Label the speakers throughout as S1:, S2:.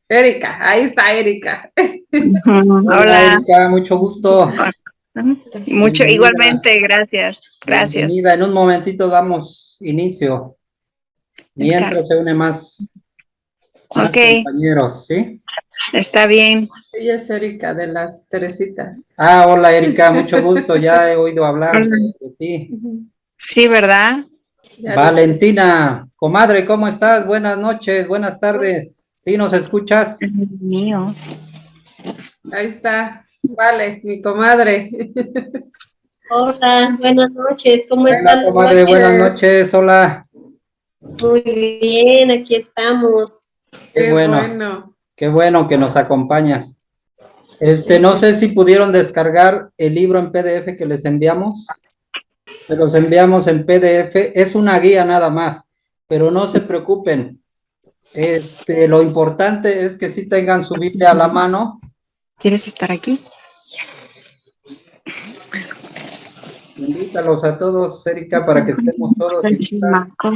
S1: Erika, ahí está Erika.
S2: Hola,
S3: Hola.
S2: Erika, mucho gusto.
S3: Mucho,
S2: Bienvenida,
S3: igualmente, gracias. Gracias.
S2: bienvenida. En un momentito damos inicio,
S3: Está.
S2: mientras se une más
S3: Ok,
S2: compañeros, ¿sí?
S3: está bien.
S1: Ella es Erika de las Teresitas.
S2: Ah, hola Erika, mucho gusto. Ya he oído hablar
S3: Hola.
S2: de ti.
S1: Ujú.
S3: Sí, ¿verdad?
S1: Ya lo sé.
S2: Valentina, comadre, ¿cómo estás? Buenas noches, buenas tardes. ¿Sí nos escuchas?
S3: Dios mío.
S1: Ahí está. Vale, mi comadre.
S4: Hola, buenas noches, ¿cómo
S2: Hola,
S4: están?
S1: Buenas
S2: comadre, buenas
S1: noches.
S2: noches. Hola,
S4: Muy bien, aquí estamos.
S1: Qué bueno.
S2: qué bueno que nos acompañas.
S1: Sí,
S2: No
S1: sí.
S2: sé si pudieron descargar el libro en PDF que les enviamos. Se los enviamos en PDF. Es una guía nada más, pero no se preocupen. Lo importante es que sí tengan su Biblia a la mano.
S3: ¿Quieres estar aquí?
S2: Invítalos a todos, Erika, para que estemos todos y juntas.
S3: Chamaco.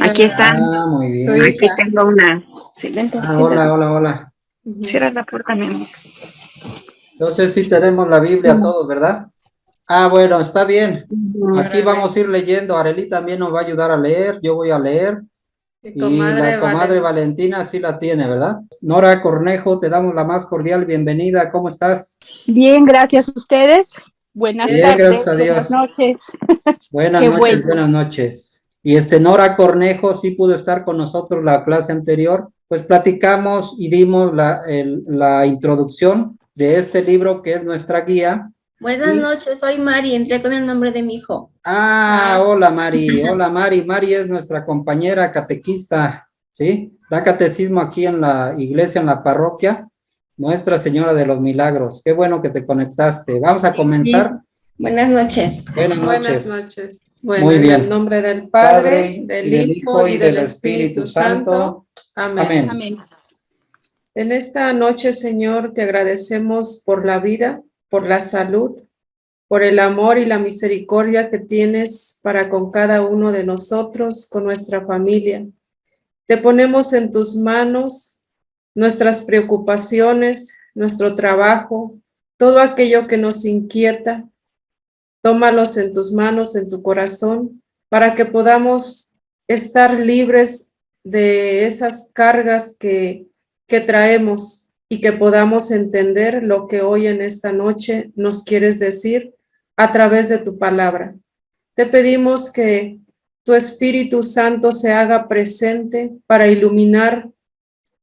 S3: Aquí está.
S1: Ah,
S2: Ah, muy
S1: su
S2: bien.
S3: Aquí
S1: hija.
S3: tengo una. Sí, vente,
S2: Ah,
S3: siéntate.
S2: hola, hola, hola.
S1: Ujú.
S3: Cierra la puerta, mi amor.
S2: Entonces sí tenemos la
S3: Sí.
S2: Biblia todos, ¿verdad? Ah, bueno, está bien. Aquí
S1: Órale.
S2: vamos a ir leyendo. Arely también nos va a ayudar a leer. Yo voy a leer.
S1: Mi
S2: Y la
S1: comadre
S2: comadre
S1: Valen.
S2: Valentina sí la tiene, ¿verdad? Nora Cornejo, te damos la más cordial bienvenida. ¿Cómo estás?
S5: Bien, gracias a ustedes. Buenas
S2: Bien,
S1: Bien.
S5: tardes,
S2: gracias a
S5: buenas
S2: Dios.
S5: noches.
S2: Buenas
S5: Qué
S2: noches,
S5: bueno.
S2: buenas noches. Y Nora Cornejo sí pudo estar con nosotros la clase anterior. Pues platicamos y dimos la introducción de este libro que es nuestra guía.
S6: Buenas
S2: Y,
S6: noches, soy Mari, entré con el nombre de mi hijo.
S2: hola Mari, hola Mari. Mari es nuestra compañera catequista, ¿sí? Da catecismo aquí en la iglesia, en la parroquia. Nuestra Señora de los Milagros. Qué bueno que te conectaste. Vamos a
S6: Sí,
S2: comenzar.
S6: buenas noches.
S2: Buenas
S1: Buenas
S2: noches.
S1: noches. Bueno,
S2: Muy
S1: en el
S2: bien.
S1: nombre del
S2: Padre,
S1: Padre,
S2: y
S1: del
S2: del
S1: Hijo
S2: Hijo,
S1: y
S2: y
S1: del
S2: del Espíritu
S1: Espíritu
S2: Santo.
S1: Santo. Amén.
S2: Amén.
S5: Amén.
S1: En esta noche, Señor, te agradecemos por la vida, por la salud, por el amor y la misericordia que tienes para con cada uno de nosotros, con nuestra familia. Te ponemos en tus manos nuestras preocupaciones, nuestro trabajo, todo aquello que nos inquieta. Tómalos en tus manos, en tu corazón, para que podamos estar libres de esas cargas que traemos y que podamos entender lo que hoy en esta noche nos quieres decir a través de tu palabra. Te pedimos que tu Espíritu Santo se haga presente para iluminar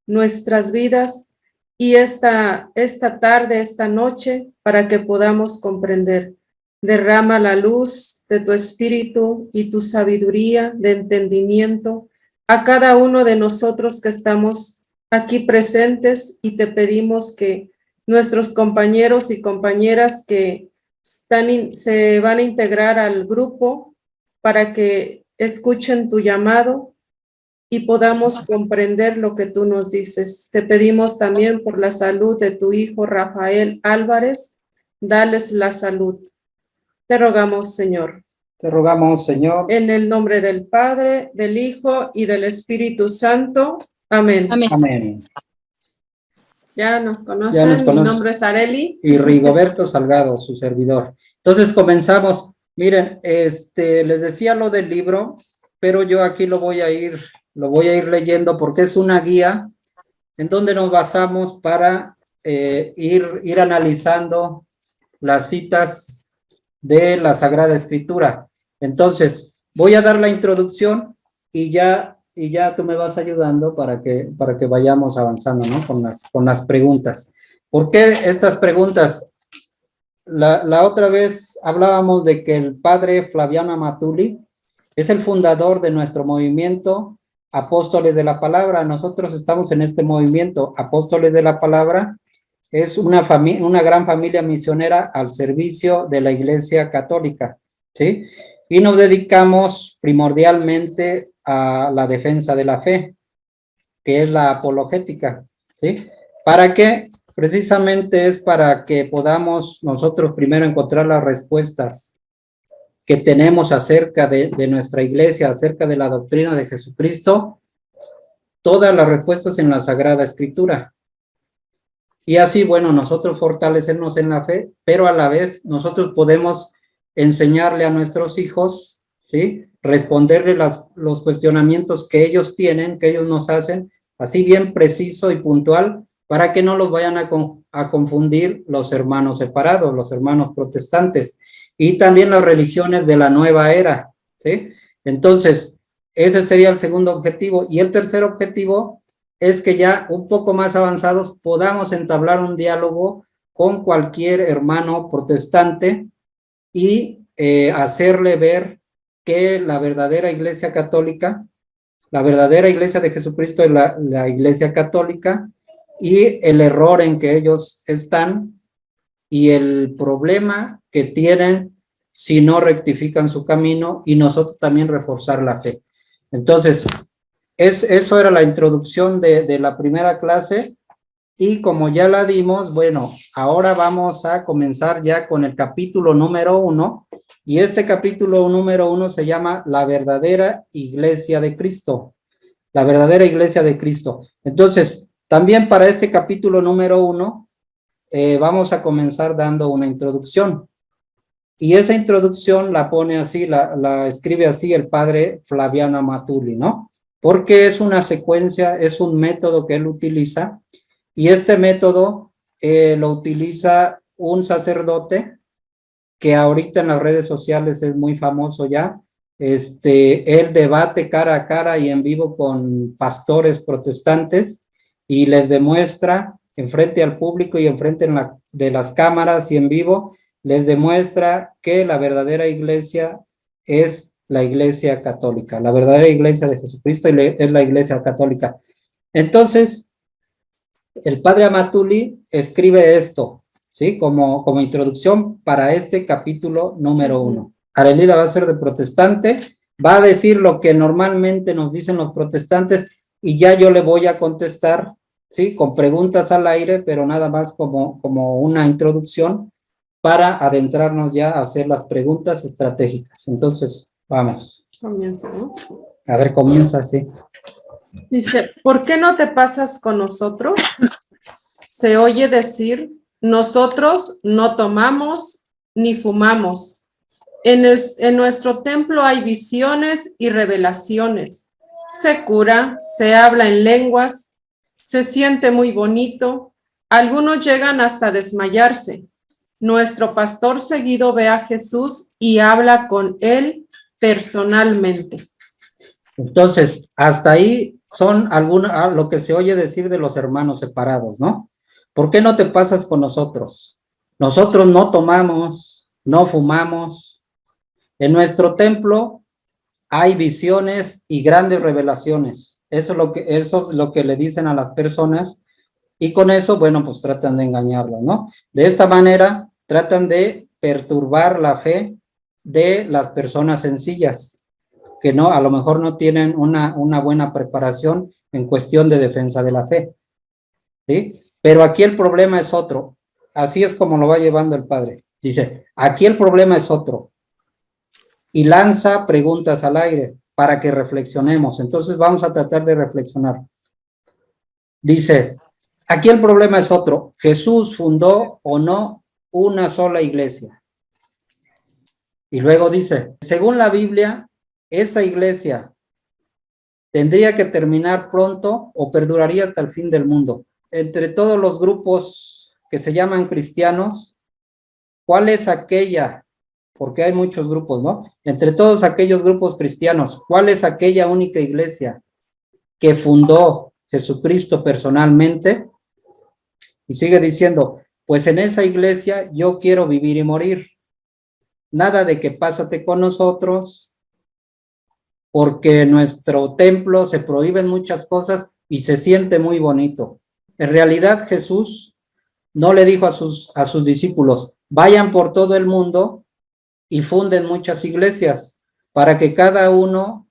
S1: nuestras vidas y esta tarde, esta noche, para que podamos comprender. Derrama la luz de tu espíritu y tu sabiduría de entendimiento a cada uno de nosotros que estamos aquí presentes y te pedimos que nuestros compañeros y compañeras que se van a integrar al grupo para que escuchen tu llamado y podamos comprender lo que tú nos dices. Te pedimos también por la salud de tu hijo Rafael Álvarez, dales la salud. Te rogamos, Señor.
S2: Te rogamos, Señor.
S1: En el nombre del Padre, del Hijo y del Espíritu Santo. Amén.
S5: Amén.
S2: Amén.
S1: Ya nos
S2: Ya
S1: conocen,
S2: nos
S1: mi
S2: conoce.
S1: nombre es Arely.
S2: Y Rigoberto Salgado, su servidor. Entonces comenzamos. Miren, les decía lo del libro, pero yo aquí lo voy a ir leyendo porque es una guía en donde nos basamos para ir analizando las citas de la Sagrada Escritura. Entonces, voy a dar la introducción y ya tú me vas ayudando para que vayamos avanzando, ¿no? Con las preguntas. ¿Por qué estas preguntas? La otra vez hablábamos de que el padre Flaviano Amatuli es el fundador de nuestro movimiento Apóstoles de la Palabra. Nosotros estamos en este movimiento Apóstoles de la Palabra. Es una gran familia misionera al servicio de la Iglesia Católica, ¿sí? Y nos dedicamos primordialmente a la defensa de la fe, que es la apologética, ¿sí? ¿Para qué? Precisamente es para que podamos nosotros primero encontrar las respuestas que tenemos acerca de nuestra iglesia, acerca de la doctrina de Jesucristo, todas las respuestas en la Sagrada Escritura. Y así, bueno, nosotros fortalecernos en la fe, pero a la vez nosotros podemos enseñarle a nuestros hijos, ¿sí? Responderle los cuestionamientos que ellos tienen, que ellos nos hacen, así bien preciso y puntual, para que no los vayan a confundir los hermanos separados, los hermanos protestantes, y también las religiones de la nueva era, ¿sí? Entonces, ese sería el segundo objetivo. Y el tercer objetivo es que ya un poco más avanzados podamos entablar un diálogo con cualquier hermano protestante y hacerle ver que la verdadera Iglesia Católica, la verdadera Iglesia de Jesucristo es la Iglesia Católica, y el error en que ellos están y el problema que tienen si no rectifican su camino, y nosotros también reforzar la fe. Entonces, eso era la introducción de la primera clase, y como ya la dimos, bueno, ahora vamos a comenzar ya con el capítulo número 1, y este capítulo número 1 se llama La verdadera Iglesia de Cristo. La verdadera Iglesia de Cristo. Entonces, también para este capítulo número 1, vamos a comenzar dando una introducción. Y esa introducción la pone así, la escribe así el padre Flaviano Amatuli, ¿no? Porque es una secuencia, es un método que él utiliza, y este método lo utiliza un sacerdote que ahorita en las redes sociales es muy famoso ya. Él debate cara a cara y en vivo con pastores protestantes, y les demuestra enfrente al público y enfrente de las cámaras y en vivo, les demuestra que la verdadera iglesia es la Iglesia Católica, la verdadera Iglesia de Jesucristo es la Iglesia Católica. Entonces, el padre Amatuli escribe esto, ¿sí? Como introducción para este capítulo número 1. Arelila va a ser de protestante, va a decir lo que normalmente nos dicen los protestantes, y ya yo le voy a contestar, ¿sí? Con preguntas al aire, pero nada más como una introducción para adentrarnos ya a hacer las preguntas estratégicas. Entonces, vamos.
S1: Comienza, ¿no?
S2: A ver, comienza así.
S1: Dice, ¿por qué no te pasas con nosotros? Se oye decir, nosotros no tomamos ni fumamos. En nuestro templo hay visiones y revelaciones. Se cura, se habla en lenguas, se siente muy bonito. Algunos llegan hasta desmayarse. Nuestro pastor seguido ve a Jesús y habla con él personalmente.
S2: Entonces, hasta ahí son lo que se oye decir de los hermanos separados, ¿no? ¿Por qué no te pasas con nosotros? Nosotros no tomamos, no fumamos. En nuestro templo hay visiones y grandes revelaciones. Eso es lo que le dicen a las personas, y con eso, bueno, pues tratan de engañarlo, ¿no? De esta manera tratan de perturbar la fe de las personas sencillas, que no, a lo mejor no tienen una buena preparación en cuestión de defensa de la fe, ¿sí? Pero aquí el problema es otro. Así es como lo va llevando el padre. Dice, aquí el problema es otro. Y lanza preguntas al aire para que reflexionemos. Entonces vamos a tratar de reflexionar. Dice, aquí el problema es otro. ¿Jesús fundó o no una sola iglesia? Y luego dice, según la Biblia, esa iglesia tendría que terminar pronto o perduraría hasta el fin del mundo. Entre todos los grupos que se llaman cristianos, ¿cuál es aquella? Porque hay muchos grupos, ¿no? Entre todos aquellos grupos cristianos, ¿cuál es aquella única iglesia que fundó Jesucristo personalmente? Y sigue diciendo, pues en esa iglesia yo quiero vivir y morir. Nada de que pásate con nosotros, porque en nuestro templo se prohíben muchas cosas y se siente muy bonito. En realidad Jesús no le dijo a sus discípulos, vayan por todo el mundo y funden muchas iglesias para que cada uno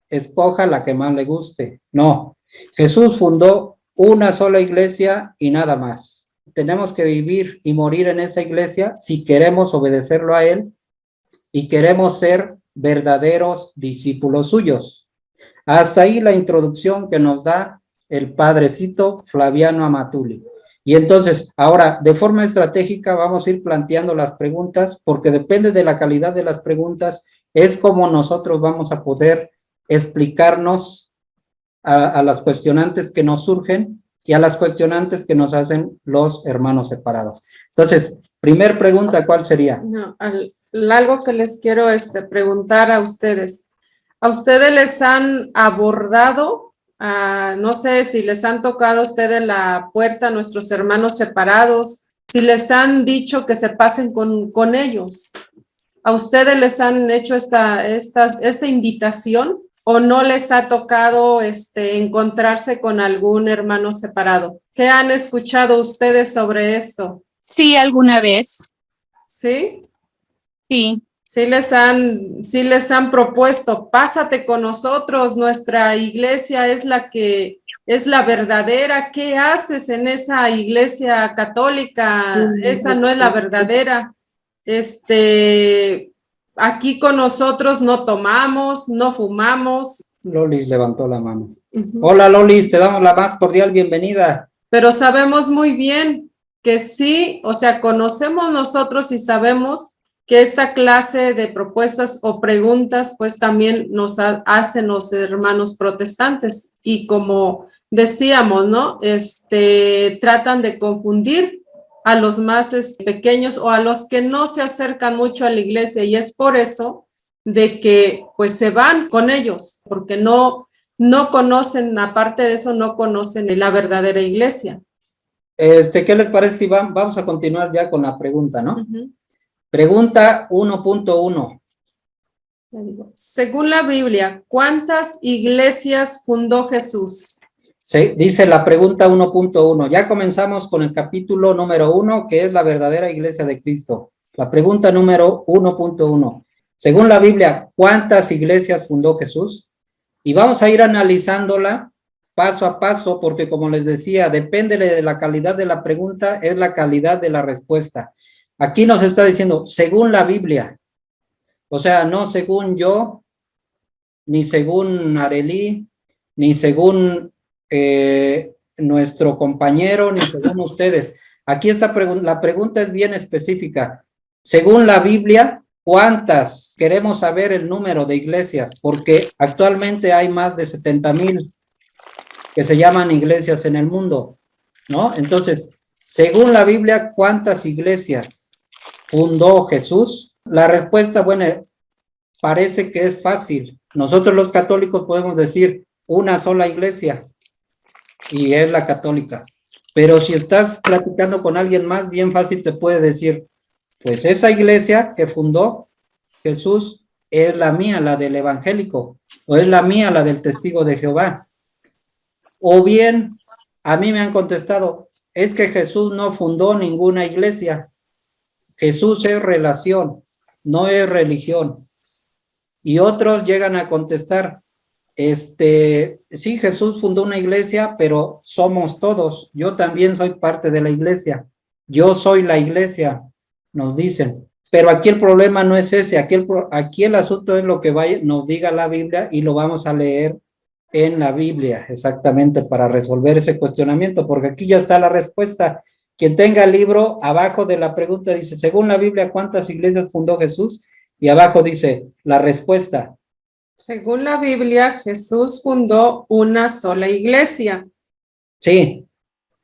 S2: escoja la que más le guste. No, Jesús fundó una sola iglesia y nada más. Tenemos que vivir y morir en esa iglesia si queremos obedecerlo a él y queremos ser verdaderos discípulos suyos. Hasta ahí la introducción que nos da el padrecito Flaviano Amatuli. Y entonces, ahora, de forma estratégica, vamos a ir planteando las preguntas, porque depende de la calidad de las preguntas, es como nosotros vamos a poder explicarnos a las cuestionantes que nos surgen y a las cuestionantes que nos hacen los hermanos separados. Entonces, primer pregunta, ¿cuál sería?
S1: No, algo que les quiero preguntar a ustedes. ¿A ustedes les han abordado, no sé si les han tocado a ustedes la puerta a nuestros hermanos separados, si les han dicho que se pasen con ellos? ¿A ustedes les han hecho esta invitación o no les ha tocado encontrarse con algún hermano separado? ¿Qué han escuchado ustedes sobre esto?
S5: Sí, alguna vez.
S1: ¿Sí?
S5: Sí.
S1: Sí les han propuesto, pásate con nosotros, nuestra iglesia es la verdadera. ¿Qué haces en esa iglesia católica? Esa no es la verdadera. Aquí con nosotros no tomamos, no fumamos.
S2: Lolis levantó la mano. Hola Lolis, te damos la más cordial bienvenida.
S1: Pero sabemos muy bien que sí, o sea, conocemos nosotros y sabemos que esta clase de propuestas o preguntas pues también nos hacen los hermanos protestantes y como decíamos, ¿no? Tratan de confundir a los más pequeños o a los que no se acercan mucho a la iglesia y es por eso de que pues se van con ellos porque no conocen, aparte de eso, no conocen la verdadera iglesia.
S2: ¿Qué les parece si vamos a continuar ya con la pregunta, ¿no? Pregunta 1.1.
S1: Según la Biblia, ¿cuántas iglesias fundó Jesús?
S2: Sí, dice la pregunta 1.1. Ya comenzamos con el capítulo número 1, que es la verdadera iglesia de Cristo. La pregunta número 1.1. Según la Biblia, ¿cuántas iglesias fundó Jesús? Y vamos a ir analizándola paso a paso, porque como les decía, depende de la calidad de la pregunta, es la calidad de la respuesta. Aquí nos está diciendo, según la Biblia, o sea, no según yo, ni según Arelí, ni según nuestro compañero, ni según ustedes. Aquí está la pregunta es bien específica. Según la Biblia, ¿cuántas? Queremos saber el número de iglesias, porque actualmente hay más de 70,000 que se llaman iglesias en el mundo, ¿no? Entonces, según la Biblia, ¿cuántas iglesias fundó Jesús? La respuesta, bueno, parece que es fácil. Nosotros los católicos podemos decir una sola iglesia y es la católica. Pero si estás platicando con alguien más, bien fácil te puede decir, pues esa iglesia que fundó Jesús es la mía, la del evangélico, o es la mía, la del testigo de Jehová. O bien, a mí me han contestado, es que Jesús no fundó ninguna iglesia. Jesús es relación, no es religión. Y otros llegan a contestar, sí, Jesús fundó una iglesia, pero somos todos. Yo también soy parte de la iglesia. Yo soy la iglesia, nos dicen. Pero aquí el problema no es ese. Aquí el asunto es lo que nos diga la Biblia y lo vamos a leer en la Biblia, exactamente, para resolver ese cuestionamiento, porque aquí ya está la respuesta. Quien tenga el libro, abajo de la pregunta dice, según la Biblia, ¿cuántas iglesias fundó Jesús? Y abajo dice, la respuesta.
S1: Según la Biblia, Jesús fundó una sola iglesia.
S2: Sí,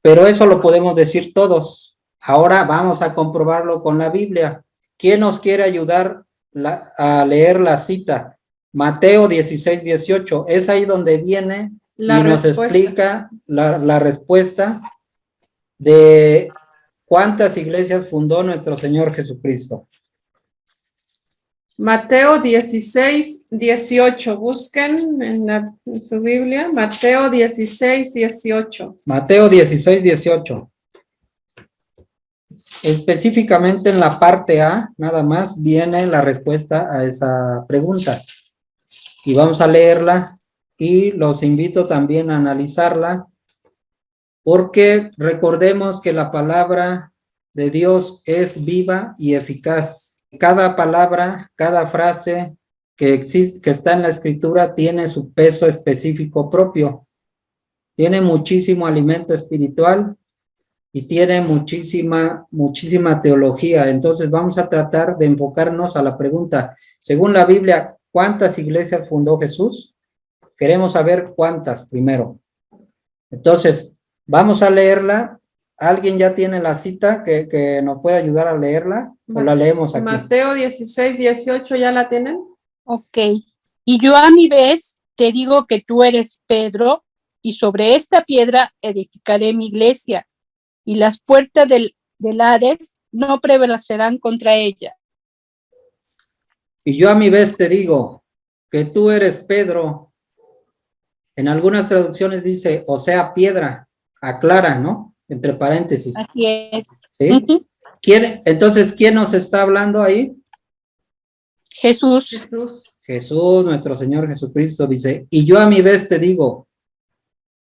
S2: pero eso lo podemos decir todos. Ahora vamos a comprobarlo con la Biblia. ¿Quién nos quiere ayudar a leer la cita? Mateo 16:18, es ahí donde viene y nos explica la respuesta de cuántas iglesias fundó nuestro Señor Jesucristo.
S1: Mateo 16:18, busquen en su Biblia, Mateo 16:18.
S2: Mateo 16:18. Específicamente en la parte A, nada más, viene la respuesta a esa pregunta. Y vamos a leerla y los invito también a analizarla, porque recordemos que la palabra de Dios es viva y eficaz. Cada palabra, cada frase que existe, que está en la Escritura, tiene su peso específico propio. Tiene muchísimo alimento espiritual y tiene muchísima teología. Entonces vamos a tratar de enfocarnos a la pregunta. Según la Biblia, ¿cuántas iglesias fundó Jesús? Queremos saber cuántas primero. Entonces, vamos a leerla. ¿Alguien ya tiene la cita que nos puede ayudar a leerla? ¿O la leemos aquí?
S1: Mateo 16, 18, ¿ya la tienen?
S5: Ok. Y yo a mi vez te digo que tú eres Pedro, y sobre esta piedra edificaré mi iglesia, y las puertas del Hades no prevalecerán contra ella.
S2: Y yo a mi vez te digo que tú eres Pedro. En algunas traducciones dice, o sea, piedra, aclara, ¿no? Entre paréntesis.
S5: Así es.
S2: ¿Sí?
S5: Ujú.
S2: Entonces, ¿quién nos está hablando ahí?
S5: Jesús.
S1: Jesús.
S2: Jesús, nuestro Señor Jesucristo, dice, y yo a mi vez te digo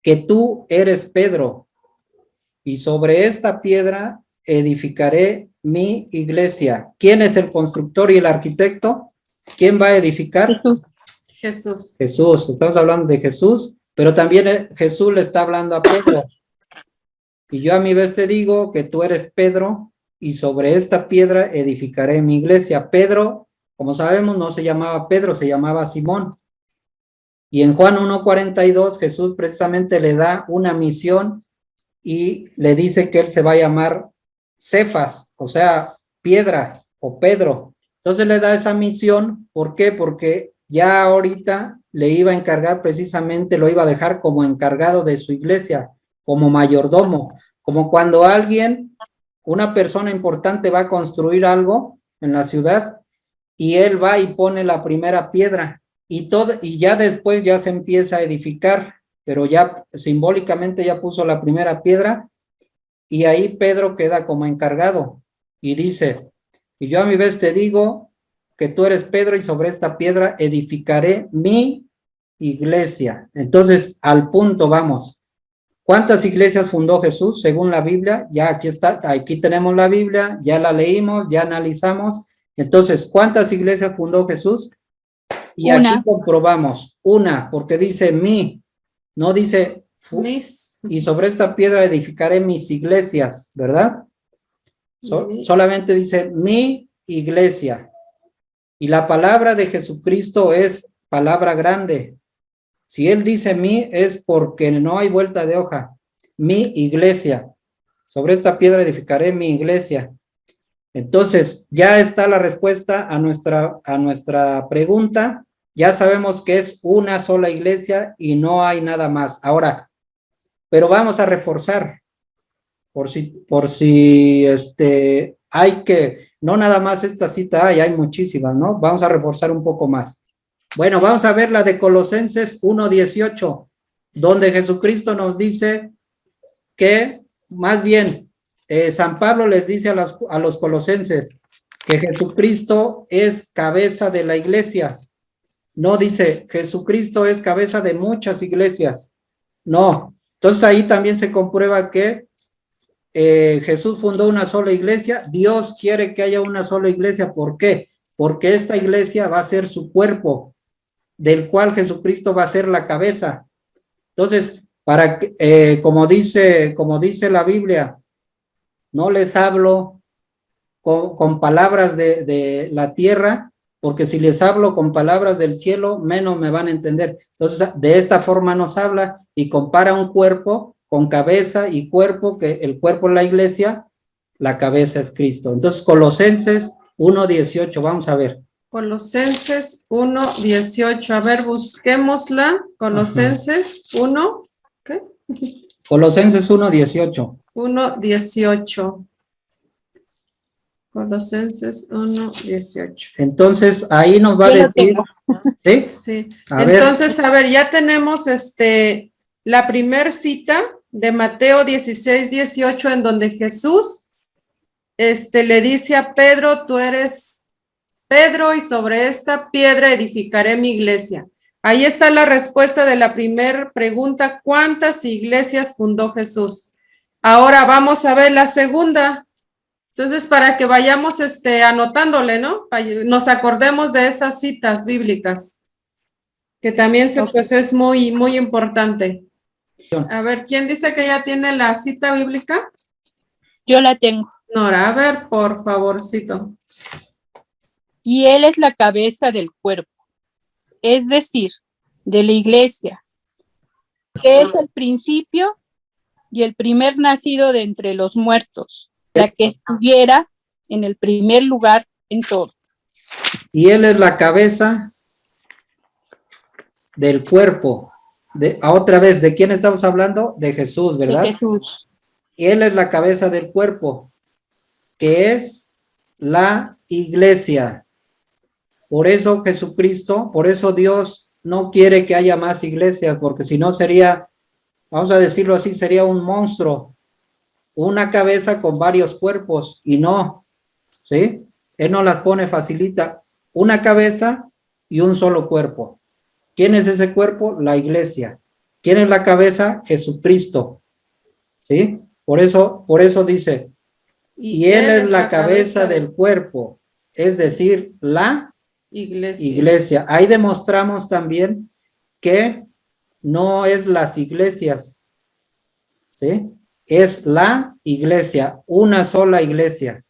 S2: que tú eres Pedro, y sobre esta piedra edificaré mi iglesia. ¿Quién es el constructor y el arquitecto? ¿Quién va a edificar?
S5: Jesús.
S1: Jesús.
S2: Jesús, estamos hablando de Jesús, pero también Jesús le está hablando a Pedro. Y yo a mi vez te digo que tú eres Pedro, y sobre esta piedra edificaré mi iglesia. Pedro, como sabemos, no se llamaba Pedro, se llamaba Simón. Y en Juan 1:42, Jesús precisamente le da una misión y le dice que él se va a llamar Cefas, o sea, piedra o Pedro. Entonces le da esa misión. ¿Por qué? Porque ya ahorita le iba a encargar precisamente, lo iba a dejar como encargado de su iglesia, como mayordomo, como cuando alguien, una persona importante va a construir algo en la ciudad y él va y pone la primera piedra y ya después ya se empieza a edificar, pero ya simbólicamente ya puso la primera piedra y ahí Pedro queda como encargado y dice, y yo a mi vez te digo que tú eres Pedro y sobre esta piedra edificaré mi iglesia. Entonces, al punto vamos. ¿Cuántas iglesias fundó Jesús según la Biblia? Ya aquí está, aquí tenemos la Biblia, ya la leímos, ya analizamos. Entonces, ¿cuántas iglesias fundó Jesús? Y
S5: Una.
S2: aquí comprobamos, una, porque dice mi, no dice
S1: Mis.
S2: y sobre esta piedra edificaré mis iglesias, ¿verdad? Solamente dice mi iglesia. Y la palabra de Jesucristo es palabra grande. Si él dice mi, es porque no hay vuelta de hoja. Mi iglesia. Sobre esta piedra edificaré mi iglesia. Entonces, ya está la respuesta a nuestra pregunta. Ya sabemos que es una sola iglesia y no hay nada más. Ahora, pero vamos a reforzar, por si hay que, no nada más esta cita hay muchísimas, ¿no? Vamos a reforzar un poco más. Bueno, vamos a ver la de Colosenses 1:18, donde Jesucristo nos dice que, más bien, San Pablo les dice a los colosenses que Jesucristo es cabeza de la iglesia. No dice, Jesucristo es cabeza de muchas iglesias. No. Entonces ahí también se comprueba que Jesús fundó una sola iglesia. Dios quiere que haya una sola iglesia. ¿Por qué? Porque esta iglesia va a ser su cuerpo, del cual Jesucristo va a ser la cabeza. Entonces, como dice la Biblia, no les hablo con palabras de la tierra, porque si les hablo con palabras del cielo, menos me van a entender. Entonces, de esta forma nos habla y compara un cuerpo con cabeza y cuerpo, que el cuerpo es la iglesia, la cabeza es Cristo. Entonces, Colosenses 1:18, vamos a ver.
S1: Colosenses 1:18. A ver, busquémosla. Colosenses 1. ¿Qué?
S2: Colosenses 1:18.
S1: 1:18. Colosenses 1:18.
S2: Entonces, ahí nos va a
S5: Yo lo
S2: decir.
S5: tengo.
S2: ¿Sí?
S1: Sí.
S2: A ver.
S1: Entonces, a ver, ya tenemos la primer cita de Mateo 16:18, en donde Jesús le dice a Pedro, tú eres Pedro y sobre esta piedra edificaré mi iglesia. Ahí está la respuesta de la primera pregunta, ¿cuántas iglesias fundó Jesús? Ahora vamos a ver la segunda. Entonces, para que vayamos anotándole, ¿no? Nos acordemos de esas citas bíblicas, que también pues, es muy, muy importante. A ver, ¿quién dice que ya tiene la cita bíblica?
S5: Yo la tengo.
S1: Nora, a ver, por favorcito.
S5: Y Él es la cabeza del cuerpo, es decir, de la iglesia, que es el principio y el primer nacido de entre los muertos, la que estuviera en el primer lugar en todo.
S2: Y Él es la cabeza del cuerpo. Otra vez, ¿de quién estamos hablando? De Jesús, ¿verdad?
S5: De Jesús.
S2: Y Él es la cabeza del cuerpo, que es la iglesia. Por eso Jesucristo, por eso Dios no quiere que haya más iglesias, porque si no sería, vamos a decirlo así, sería un monstruo, una cabeza con varios cuerpos, y no, ¿sí? Él no las pone, facilita, una cabeza y un solo cuerpo. ¿Quién es ese cuerpo? La iglesia. ¿Quién es la cabeza? Jesucristo, ¿sí? Por eso dice, y Él es la cabeza del cuerpo, es decir, la iglesia. Ahí demostramos también que no es las iglesias, ¿sí? Es la iglesia, una sola iglesia.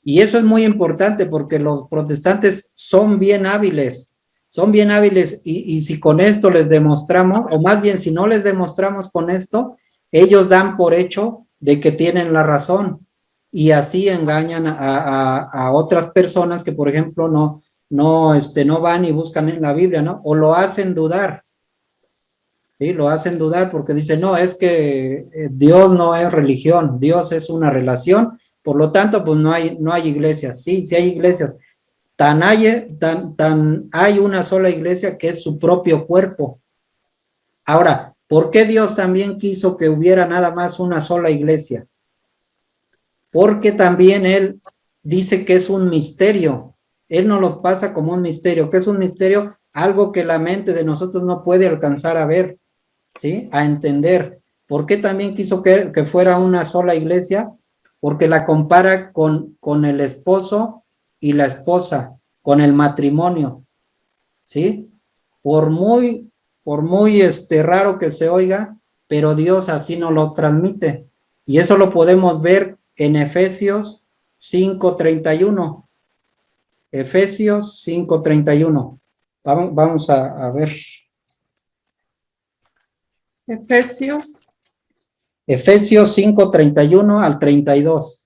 S2: Y eso es muy importante porque los protestantes son bien hábiles, y si con esto les demostramos, o más bien si no les demostramos con esto, ellos dan por hecho de que tienen la razón y así engañan a otras personas que, por ejemplo, no van y buscan en la Biblia, ¿no? O lo hacen dudar, ¿sí? Lo hacen dudar porque dicen, no, es que Dios no es religión, Dios es una relación, por lo tanto, pues no hay iglesias. Sí, sí hay iglesias. Hay una sola iglesia que es su propio cuerpo. Ahora, ¿por qué Dios también quiso que hubiera nada más una sola iglesia? Porque también Él dice que es un misterio. Él no lo pasa como un misterio. ¿Qué es un misterio? Algo que la mente de nosotros no puede alcanzar a ver, ¿sí? A entender. ¿Por qué también quiso que fuera una sola iglesia? Porque la compara con el esposo y la esposa, con el matrimonio, ¿sí? Por muy raro que se oiga, pero Dios así nos lo transmite. Y eso lo podemos ver en Efesios 5:31. Efesios 5:31. Vamos a ver.
S1: Efesios
S2: 5:31 al 32.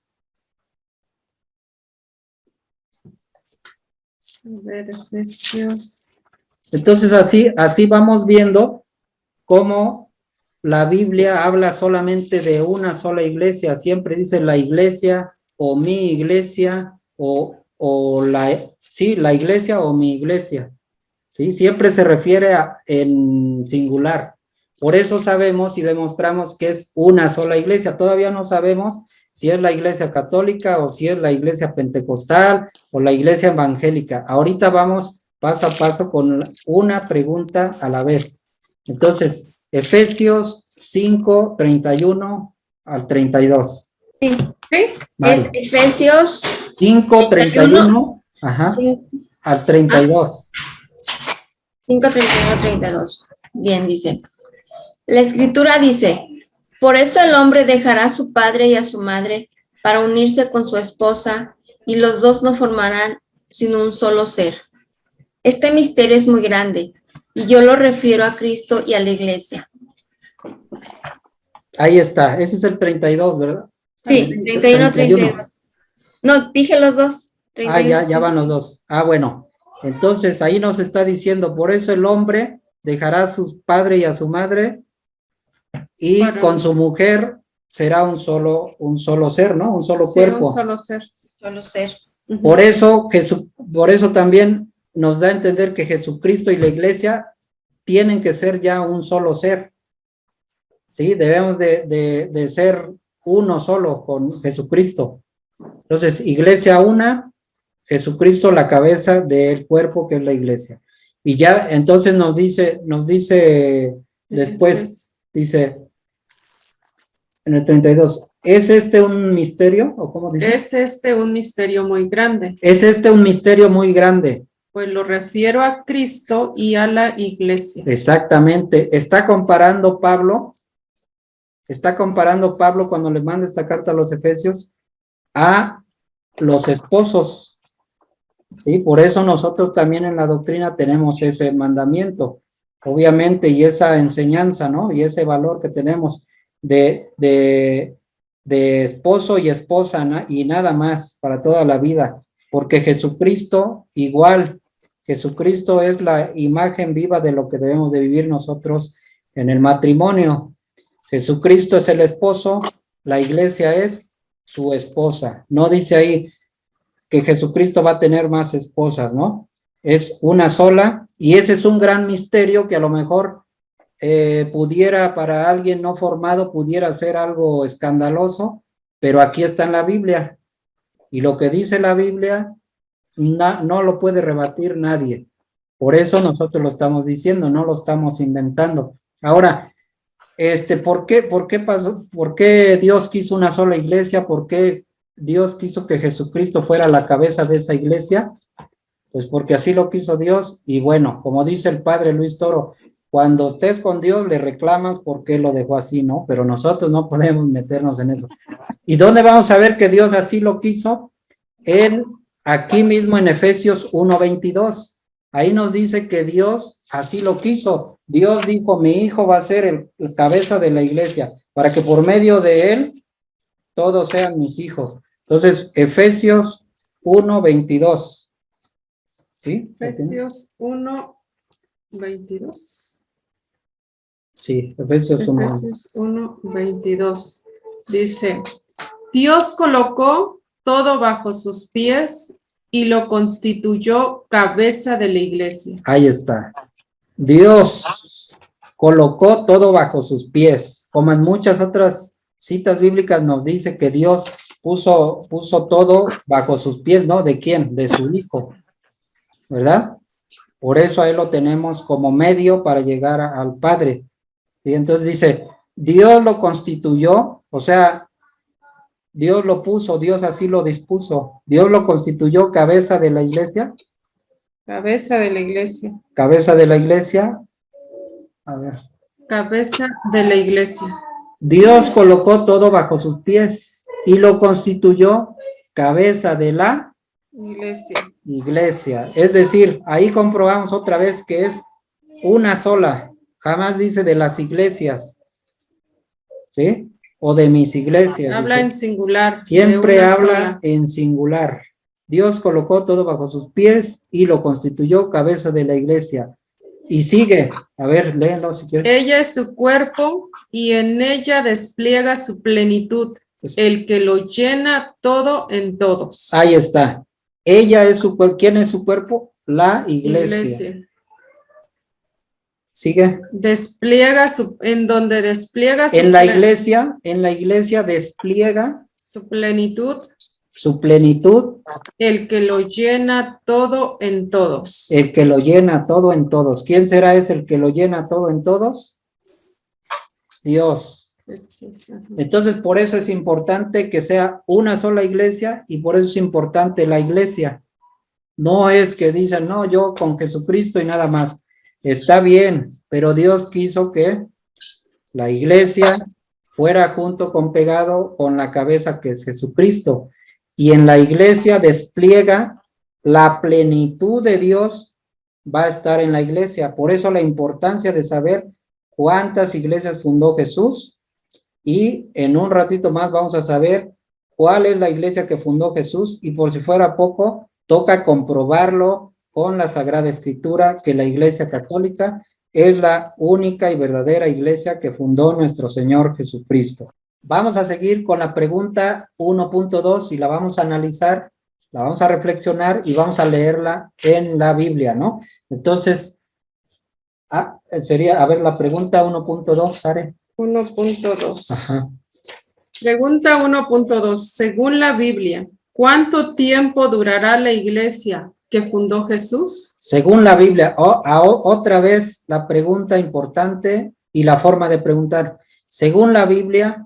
S1: A ver, Efesios.
S2: Entonces así vamos viendo cómo la Biblia habla solamente de una sola iglesia. Siempre dice la iglesia o mi iglesia la iglesia o mi iglesia, ¿sí? Siempre se refiere en singular. Por eso sabemos y demostramos que es una sola iglesia. Todavía no sabemos si es la iglesia católica o si es la iglesia pentecostal o la iglesia evangélica. Ahorita vamos paso a paso con una pregunta a la vez. Entonces, Efesios 5:31 al 32.
S6: Sí.
S1: ¿Sí?
S6: Es Efesios
S2: 5:31 al 32.
S6: 5:31-32. Bien, dice. La escritura dice, por eso el hombre dejará a su padre y a su madre para unirse con su esposa y los dos no formarán sino un solo ser. Este misterio es muy grande y yo lo refiero a Cristo y a la iglesia.
S2: Ahí está, ese es el 32, ¿verdad?
S6: Sí, 31-32. No, dije los dos. 31.
S2: Ya van los dos. Bueno, entonces ahí nos está diciendo, por eso el hombre dejará a su padre y a su madre y con su mujer será un solo ser, ¿no? Un solo cuerpo.
S1: Un solo ser.
S6: Solo ser.
S2: Por eso también nos da a entender que Jesucristo y la iglesia tienen que ser ya un solo ser. Sí, debemos de ser uno solo con Jesucristo. Entonces, iglesia una, Jesucristo la cabeza del cuerpo que es la iglesia. Y ya entonces nos dice después, dice, En el 32. ¿Es este un misterio? ¿O cómo dice?
S1: Es este un misterio muy grande,
S2: Es este un misterio muy grande.
S1: pues lo refiero a Cristo y a la iglesia.
S2: Exactamente. Está comparando Pablo cuando le manda esta carta a los Efesios a los esposos. ¿Sí? Por eso nosotros también en la doctrina tenemos ese mandamiento, obviamente, y esa enseñanza, ¿no? Y ese valor que tenemos de esposo y esposa, ¿no? Y nada más para toda la vida, porque Jesucristo igual, Jesucristo es la imagen viva de lo que debemos de vivir nosotros en el matrimonio. Jesucristo es el esposo, la iglesia es su esposa. No dice ahí que Jesucristo va a tener más esposas, ¿no? Es una sola, y ese es un gran misterio que a lo mejor pudiera, para alguien no formado, pudiera ser algo escandaloso, pero aquí está en la Biblia, y lo que dice la Biblia no lo puede rebatir nadie. Por eso nosotros lo estamos diciendo, no lo estamos inventando. Ahora, ¿por qué pasó? ¿Por qué Dios quiso una sola iglesia? ¿Por qué Dios quiso que Jesucristo fuera la cabeza de esa iglesia? Pues porque así lo quiso Dios, y bueno, como dice el padre Luis Toro, cuando estés con Dios le reclamas por qué lo dejó así, ¿no? Pero nosotros no podemos meternos en eso. ¿Y dónde vamos a ver que Dios así lo quiso? Aquí mismo en Efesios 1:22. Ahí nos dice que Dios así lo quiso. Dios dijo, mi hijo va a ser el cabeza de la iglesia, para que por medio de él todos sean mis hijos. Entonces, Efesios 1:22. ¿Sí?
S1: Efesios 1:22.
S2: Sí, Efesios 1.
S1: Efesios 1:22. Dice, Dios colocó todo bajo sus pies y lo constituyó cabeza de la iglesia.
S2: Ahí está. Dios colocó todo bajo sus pies. Como en muchas otras citas bíblicas nos dice que Dios puso todo bajo sus pies, ¿no? ¿De quién? De su Hijo, ¿verdad? Por eso ahí lo tenemos como medio para llegar al Padre. ¿Sí? Entonces dice, Dios lo constituyó, o sea, Dios lo puso, Dios así lo dispuso. Dios lo constituyó cabeza de la iglesia.
S1: Cabeza de la iglesia.
S2: Cabeza de la iglesia. A ver.
S1: Cabeza de la iglesia.
S2: Dios colocó todo bajo sus pies y lo constituyó cabeza de la iglesia. Es decir, ahí comprobamos otra vez que es una sola. Jamás dice de las iglesias, ¿sí? O de mis iglesias.
S1: Habla
S2: dice.
S1: en singular.
S2: Siempre habla en singular. Dios colocó todo bajo sus pies y lo constituyó cabeza de la iglesia. Y sigue, a ver, léelo si quieres.
S1: Ella es su cuerpo y en ella despliega su plenitud, el que lo llena todo en todos.
S2: Ahí está. Ella es su cuerpo. ¿Quién es su cuerpo? La iglesia. Sigue.
S1: Despliega en donde despliega su
S2: en la iglesia despliega
S1: su plenitud.
S2: Su plenitud.
S1: El que lo llena todo en todos.
S2: El que lo llena todo en todos. ¿Quién será ese el que lo llena todo en todos? Dios. Entonces, por eso es importante que sea una sola iglesia y por eso es importante la iglesia. No es que dicen, no, yo con Jesucristo y nada más. Está bien, pero Dios quiso que la iglesia fuera junto con pegado con la cabeza que es Jesucristo. Y en la iglesia despliega la plenitud de Dios, va a estar en la iglesia. Por eso la importancia de saber cuántas iglesias fundó Jesús. Y en un ratito más vamos a saber cuál es la iglesia que fundó Jesús. Y por si fuera poco, toca comprobarlo con la Sagrada Escritura, que la Iglesia Católica es la única y verdadera iglesia que fundó nuestro Señor Jesucristo. Vamos a seguir con la pregunta 1.2 y la vamos a analizar, la vamos a reflexionar y vamos a leerla en la Biblia, ¿no? Entonces, sería, a ver, la pregunta 1.2, Sare.
S1: 1.2.
S2: Ajá.
S1: Pregunta 1.2. Según la Biblia, ¿cuánto tiempo durará la iglesia que fundó Jesús?
S2: Según la Biblia, otra vez la pregunta importante y la forma de preguntar. Según la Biblia,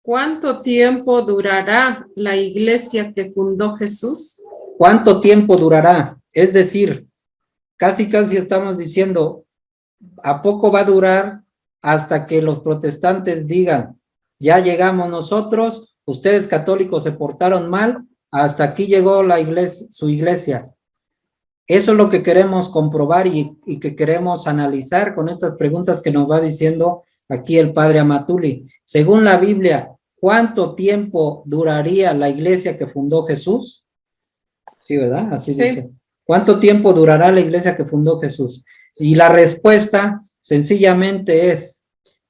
S1: ¿Cuánto tiempo durará la iglesia que fundó Jesús?
S2: ¿Cuánto tiempo durará? Es decir, casi estamos diciendo, ¿a poco va a durar hasta que los protestantes digan, ya llegamos nosotros, ustedes católicos se portaron mal, hasta aquí llegó la iglesia, su iglesia? Eso es lo que queremos comprobar y que queremos analizar con estas preguntas que nos va diciendo aquí el padre Amatuli. Según la Biblia, ¿cuánto tiempo duraría la iglesia que fundó Jesús? Sí, ¿verdad? Así
S1: Sí.
S2: dice. ¿Cuánto tiempo durará la iglesia que fundó Jesús? Y la respuesta sencillamente es,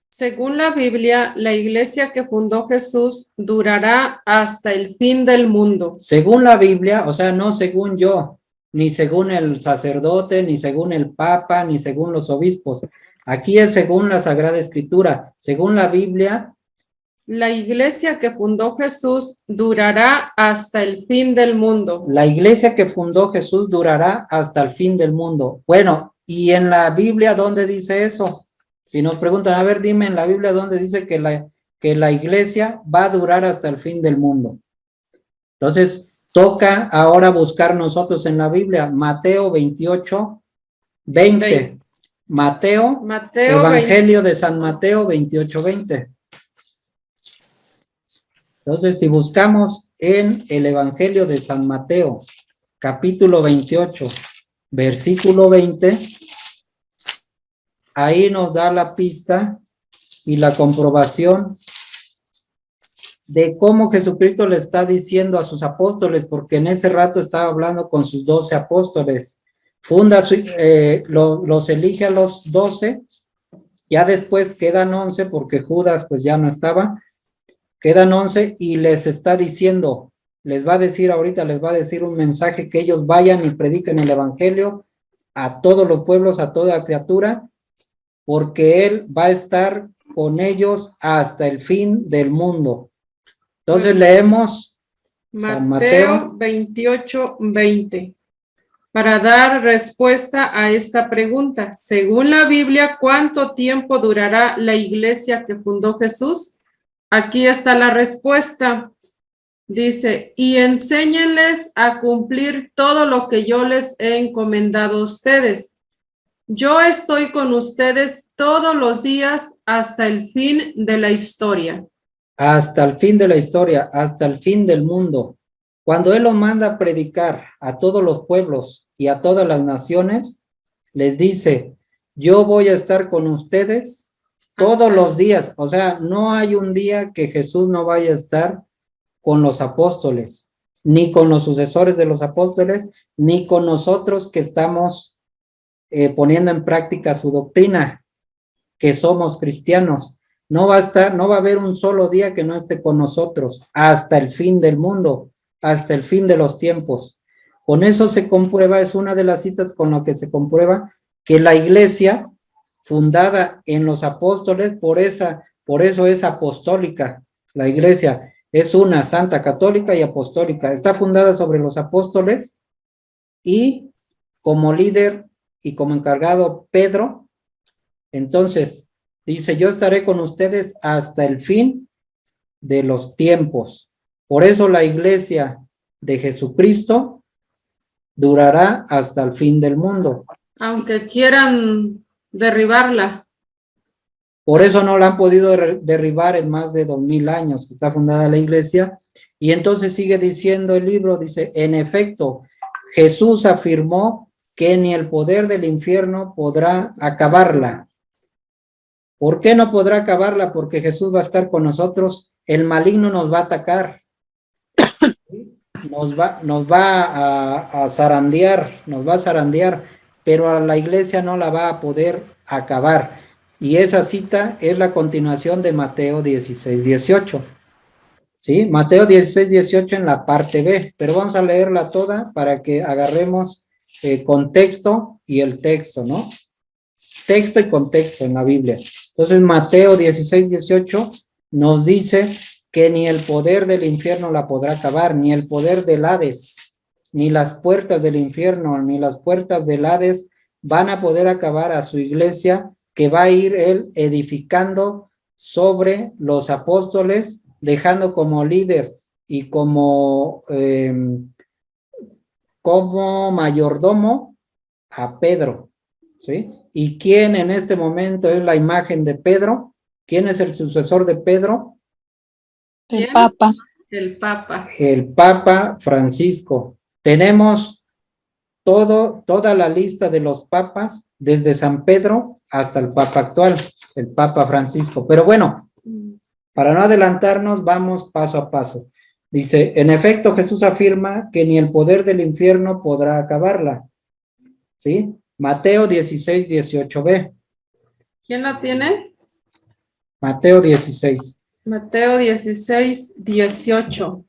S1: Según la Biblia, la iglesia que fundó Jesús durará hasta el fin del mundo.
S2: según la Biblia, o sea, no según yo, ni según el sacerdote, ni según el papa, ni según los obispos. Aquí es según la Sagrada Escritura. Según la Biblia,
S1: La iglesia que fundó Jesús durará hasta el fin del mundo.
S2: la iglesia que fundó Jesús durará hasta el fin del mundo. Bueno, ¿y en la Biblia dónde dice eso? Si nos preguntan, a ver, dime en la Biblia dónde dice que la iglesia va a durar hasta el fin del mundo. Entonces, toca ahora buscar nosotros en la Biblia, Mateo 28, 20. Mateo, Evangelio de San Mateo 28, 20. Entonces, si buscamos en el Evangelio de San Mateo, capítulo 28, versículo 20, ahí nos da la pista y la comprobación de cómo Jesucristo le está diciendo a sus apóstoles, porque en ese rato estaba hablando con sus 12 apóstoles. Los elige a los 12, ya después quedan 11 porque Judas pues ya no estaba, quedan 11 y les está diciendo, les va a decir ahorita, les va a decir un mensaje que ellos vayan y prediquen el evangelio a todos los pueblos, a toda criatura, porque Él va a estar con ellos hasta el fin del mundo. Entonces leemos San
S1: Mateo 28, 20. Para dar respuesta a esta pregunta, según la Biblia, ¿cuánto tiempo durará la iglesia que fundó Jesús? Aquí está la respuesta. Dice, y enséñenles a cumplir todo lo que yo les he encomendado a ustedes. Yo estoy con ustedes todos los días hasta el fin de la historia.
S2: Hasta el fin de la historia, hasta el fin del mundo. Cuando Él los manda a predicar a todos los pueblos y a todas las naciones, les dice, yo voy a estar con ustedes todos los días. O sea, no hay un día que Jesús no vaya a estar con los apóstoles, ni con los sucesores de los apóstoles, ni con nosotros que estamos poniendo en práctica su doctrina, que somos cristianos. No va a haber un solo día que no esté con nosotros hasta el fin del mundo, hasta el fin de los tiempos. Con eso se comprueba, es una de las citas con lo que se comprueba que la iglesia fundada en los apóstoles, por eso es apostólica. La iglesia es una santa, católica y apostólica. Está fundada sobre los apóstoles y como líder y como encargado Pedro. Entonces, dice, yo estaré con ustedes hasta el fin de los tiempos. Por eso la iglesia de Jesucristo durará hasta el fin del mundo.
S1: Aunque quieran derribarla.
S2: Por eso no la han podido derribar en más de 2000 años que está fundada la iglesia. Y entonces sigue diciendo el libro, dice, en efecto, Jesús afirmó que ni el poder del infierno podrá acabarla. ¿Por qué no podrá acabarla? Porque Jesús va a estar con nosotros, el maligno nos va a atacar, nos va a zarandear, pero a la iglesia no la va a poder acabar. Y esa cita es la continuación de Mateo 16, 18. ¿Sí? Mateo 16, 18 en la parte B, pero vamos a leerla toda para que agarremos contexto y el texto, ¿no? Texto y contexto en la Biblia. Entonces, Mateo 16, 18 nos dice que ni el poder del infierno la podrá acabar, ni el poder del Hades, ni las puertas del infierno, ni las puertas del Hades van a poder acabar a su iglesia, que va a ir él edificando sobre los apóstoles dejando como líder y como mayordomo a Pedro, ¿sí? ¿Y quién en este momento es la imagen de Pedro? ¿Quién es el sucesor de Pedro?
S5: El
S1: ¿Quién?
S5: Papa.
S1: El Papa.
S2: El Papa Francisco. Tenemos toda la lista de los papas, desde San Pedro hasta el Papa actual, el Papa Francisco. Pero bueno, para no adelantarnos, vamos paso a paso. Dice, en efecto, Jesús afirma que ni el poder del infierno podrá acabarla. ¿Sí? Mateo 16, 18b.
S1: ¿Quién la tiene?
S2: Mateo 16.
S1: Mateo 16, 18.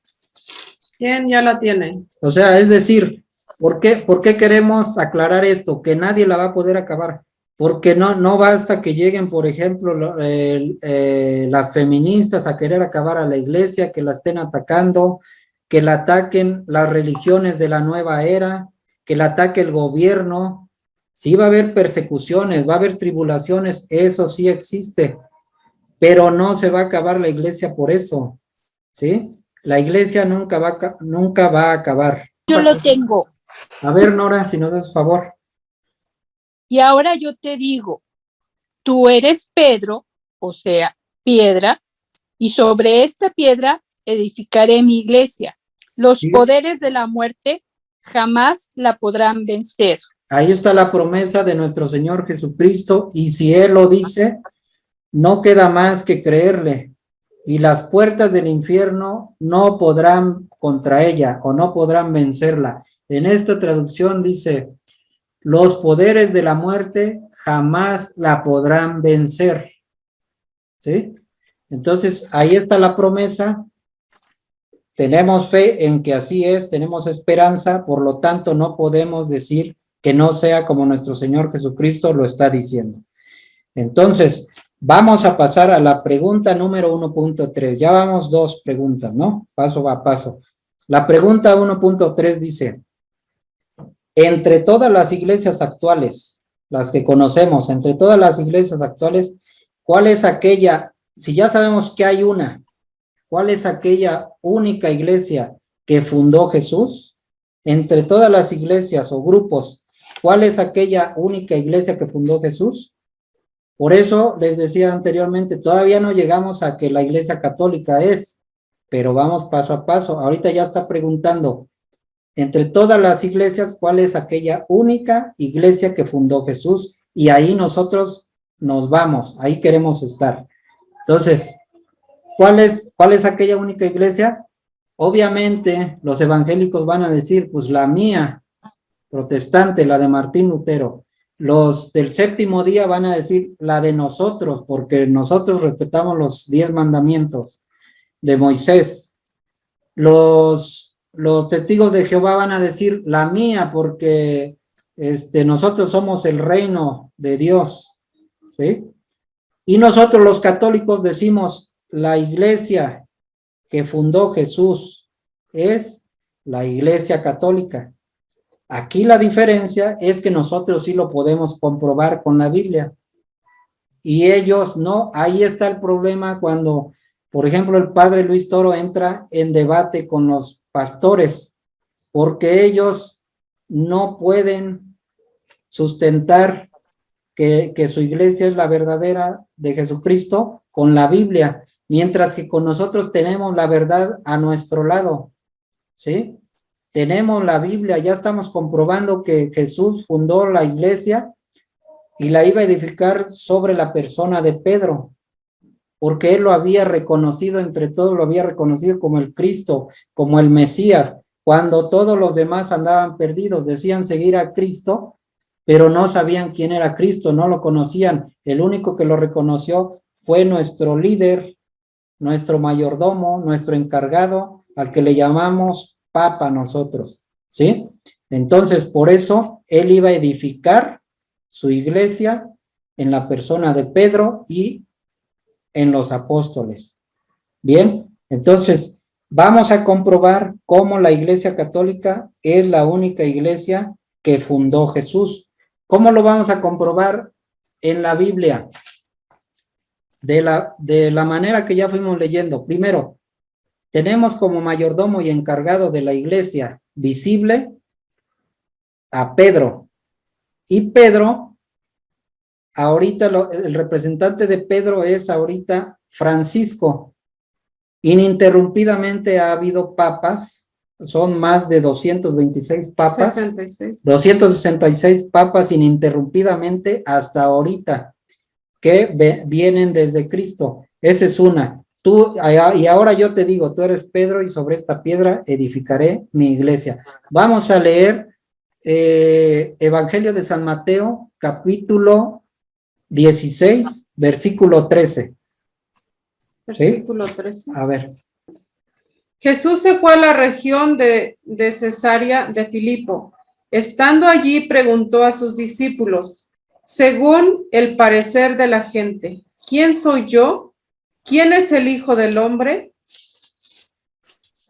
S1: ¿Quién ya la tiene?
S2: O sea, es decir, ¿por qué queremos aclarar esto? Que nadie la va a poder acabar. Porque no basta que lleguen, por ejemplo, las feministas a querer acabar a la iglesia, que la estén atacando, que la ataquen las religiones de la nueva era, que la ataque el gobierno. Sí va a haber persecuciones, va a haber tribulaciones, eso sí existe, pero no se va a acabar la iglesia por eso, ¿sí? La iglesia nunca va a acabar.
S5: Yo lo tengo.
S2: A ver, Nora, si nos das favor.
S5: Y ahora yo te digo, tú eres Pedro, o sea, piedra, y sobre esta piedra edificaré mi iglesia. Los
S2: Sí.
S5: poderes de la muerte jamás la podrán vencer.
S2: Ahí está la promesa de nuestro Señor Jesucristo, y si Él lo dice, no queda más que creerle, y las puertas del infierno no podrán contra ella, o no podrán vencerla. En esta traducción dice, los poderes de la muerte jamás la podrán vencer. ¿Sí? Entonces, ahí está la promesa. Tenemos fe en que así es, tenemos esperanza, por lo tanto no podemos decir que no sea como nuestro Señor Jesucristo lo está diciendo. Entonces, vamos a pasar a la pregunta número 1.3. Ya vamos 2 preguntas, ¿no? Paso a paso. La pregunta 1.3 dice, entre todas las iglesias actuales, las que conocemos, entre todas las iglesias actuales, ¿cuál es aquella, si ya sabemos que hay una, cuál es aquella única iglesia que fundó Jesús? Entre todas las iglesias o grupos, ¿cuál es aquella única iglesia que fundó Jesús? Por eso les decía anteriormente, todavía no llegamos a que la iglesia católica es, pero vamos paso a paso. Ahorita ya está preguntando, entre todas las iglesias, ¿cuál es aquella única iglesia que fundó Jesús? Y ahí nosotros nos vamos, ahí queremos estar. Entonces, ¿cuál es aquella única iglesia? Obviamente, los evangélicos van a decir, pues la mía, protestante, la de Martín Lutero. Los del séptimo día van a decir la de nosotros, porque nosotros respetamos los 10 mandamientos de Moisés. Los testigos de Jehová van a decir la mía, porque nosotros somos el reino de Dios, ¿sí? Y nosotros los católicos decimos la iglesia que fundó Jesús es la iglesia católica. Aquí la diferencia es que nosotros sí lo podemos comprobar con la Biblia y ellos no. Ahí está el problema cuando, por ejemplo, el padre Luis Toro entra en debate con los pastores, porque ellos no pueden sustentar que su iglesia es la verdadera de Jesucristo con la Biblia, mientras que con nosotros tenemos la verdad a nuestro lado, ¿sí? Tenemos la Biblia, ya estamos comprobando que Jesús fundó la iglesia y la iba a edificar sobre la persona de Pedro, porque él lo había reconocido, entre todos lo había reconocido como el Cristo, como el Mesías, cuando todos los demás andaban perdidos, decían seguir a Cristo, pero no sabían quién era Cristo, no lo conocían. El único que lo reconoció fue nuestro líder, nuestro mayordomo, nuestro encargado, al que le llamamos Papa nosotros, ¿sí? Entonces, por eso, él iba a edificar su iglesia en la persona de Pedro y en los apóstoles. Bien, entonces, vamos a comprobar cómo la iglesia católica es la única iglesia que fundó Jesús. ¿Cómo lo vamos a comprobar? En la Biblia. De la manera que ya fuimos leyendo. Primero, tenemos como mayordomo y encargado de la iglesia visible a Pedro. Y Pedro, ahorita el representante de Pedro es ahorita Francisco. Ininterrumpidamente ha habido papas, son más de 226 papas.
S1: 66.
S2: 266 papas ininterrumpidamente hasta ahorita, que vienen desde Cristo. Esa es una. Y ahora yo te digo, tú eres Pedro y sobre esta piedra edificaré mi iglesia. Vamos a leer Evangelio de San Mateo, capítulo 16, versículo 13.
S1: Versículo 13.
S2: A ver.
S1: Jesús se fue a la región de Cesarea de Filipo. Estando allí, preguntó a sus discípulos, según el parecer de la gente, ¿quién soy yo? ¿Quién es el Hijo del Hombre?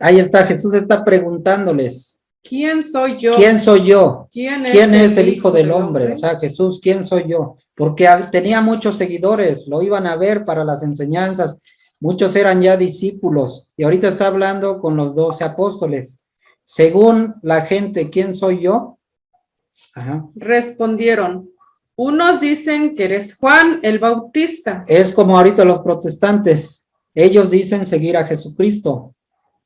S2: Ahí está, Jesús está preguntándoles.
S1: ¿Quién soy yo?
S2: ¿Quién soy yo?
S1: ¿Quién
S2: es el Hijo del Hombre? O sea, Jesús, ¿quién soy yo? Porque tenía muchos seguidores, lo iban a ver para las enseñanzas, muchos eran ya discípulos, y ahorita está hablando con los 12 apóstoles. Según la gente, ¿quién soy yo? Ajá.
S1: Respondieron, unos dicen que eres Juan el Bautista.
S2: Es como ahorita los protestantes, ellos dicen seguir a Jesucristo,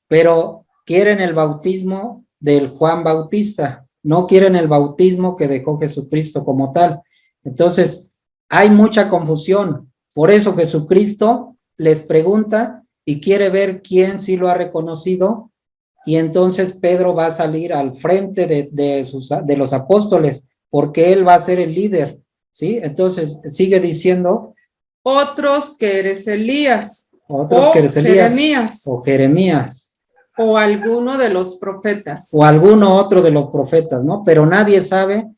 S2: pero quieren el bautismo del Juan Bautista, no quieren el bautismo que dejó Jesucristo como tal. Entonces, hay mucha confusión, por eso Jesucristo les pregunta y quiere ver quién sí lo ha reconocido, y entonces Pedro va a salir al frente de los apóstoles, porque él va a ser el líder, ¿sí? Entonces, sigue diciendo.
S1: Otros que eres Elías.
S2: Otros que eres Elías.
S1: Jeremías.
S2: O Jeremías.
S1: O alguno de los profetas.
S2: O alguno otro de los profetas, ¿no? Pero nadie sabe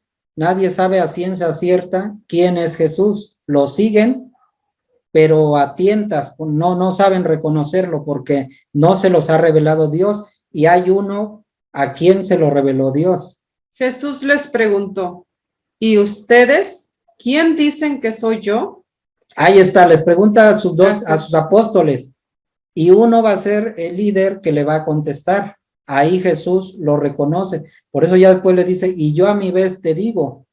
S2: a ciencia cierta quién es Jesús. Lo siguen, pero a tientas, no saben reconocerlo porque no se los ha revelado Dios, y hay uno a quien se lo reveló Dios.
S1: Jesús les preguntó, ¿y ustedes quién dicen que soy yo?
S2: Ahí está, les pregunta a sus apóstoles, y uno va a ser el líder que le va a contestar. Ahí Jesús lo reconoce, por eso ya después le dice, y yo a mi vez te digo,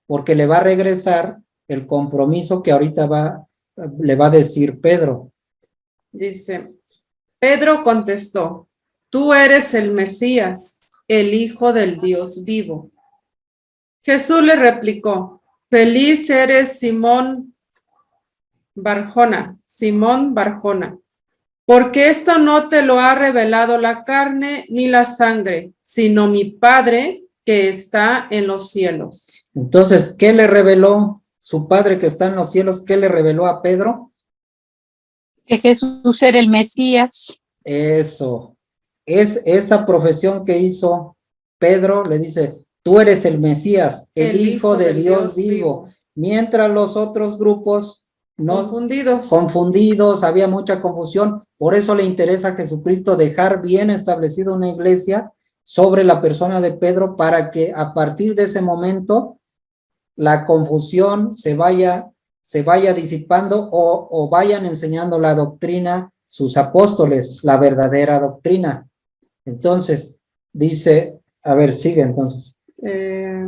S2: porque le va a regresar el compromiso que ahorita le va a decir Pedro.
S1: Dice, Pedro contestó, tú eres el Mesías, el Hijo del Dios vivo. Jesús le replicó, feliz eres Simón Barjona, porque esto no te lo ha revelado la carne ni la sangre, sino mi Padre que está en los cielos.
S2: Entonces, ¿qué le reveló su Padre que está en los cielos? ¿Qué le reveló a Pedro?
S5: Que Jesús era el Mesías.
S2: Eso, es esa profesión que hizo Pedro, le dice, tú eres el Mesías, el Hijo de Dios vivo. Mientras los otros grupos confundidos, había mucha confusión, por eso le interesa a Jesucristo dejar bien establecida una iglesia sobre la persona de Pedro, para que a partir de ese momento la confusión se vaya disipando, o vayan enseñando la doctrina sus apóstoles, la verdadera doctrina. Entonces, dice, a ver, sigue entonces.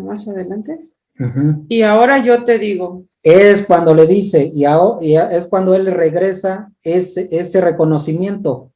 S1: Más adelante.
S2: Uh-huh.
S1: Y ahora yo te digo.
S2: Es cuando le dice, y es cuando él regresa ese reconocimiento.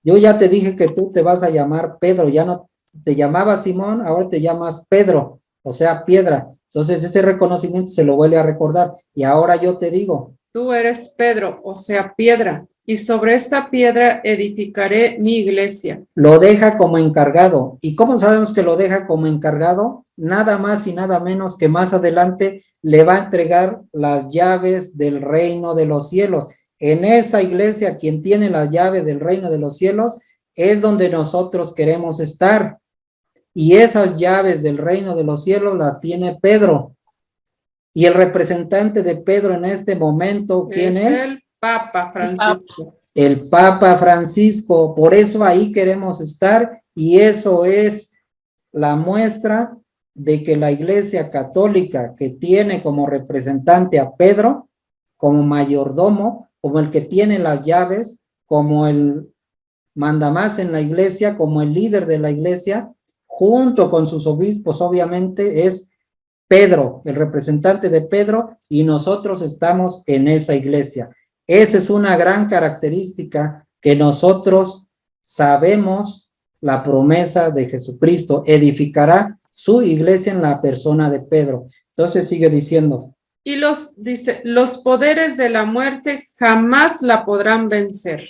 S2: Yo ya te dije que tú te vas a llamar Pedro, ya no te llamabas Simón, ahora te llamas Pedro, o sea, piedra. Entonces ese reconocimiento se lo vuelve a recordar. Y ahora yo te digo.
S1: Tú eres Pedro, o sea, piedra, y sobre esta piedra edificaré mi iglesia.
S2: Lo deja como encargado. ¿Y cómo sabemos que lo deja como encargado? Nada más y nada menos que más adelante le va a entregar las llaves del reino de los cielos. En esa iglesia, quien tiene las llaves del reino de los cielos es donde nosotros queremos estar. Y esas llaves del reino de los cielos las tiene Pedro. Y el representante de Pedro en este momento, ¿quién es?
S1: El Papa Francisco.
S2: El Papa Francisco. Por eso ahí queremos estar, y eso es la muestra de que la Iglesia Católica, que tiene como representante a Pedro, como mayordomo, como el que tiene las llaves, como el mandamás en la iglesia, como el líder de la iglesia, junto con sus obispos, obviamente, es Pedro, el representante de Pedro, y nosotros estamos en esa iglesia. Esa es una gran característica que nosotros sabemos la promesa de Jesucristo, edificará su iglesia en la persona de Pedro. Entonces sigue diciendo.
S1: Y dice, los poderes de la muerte jamás la podrán vencer.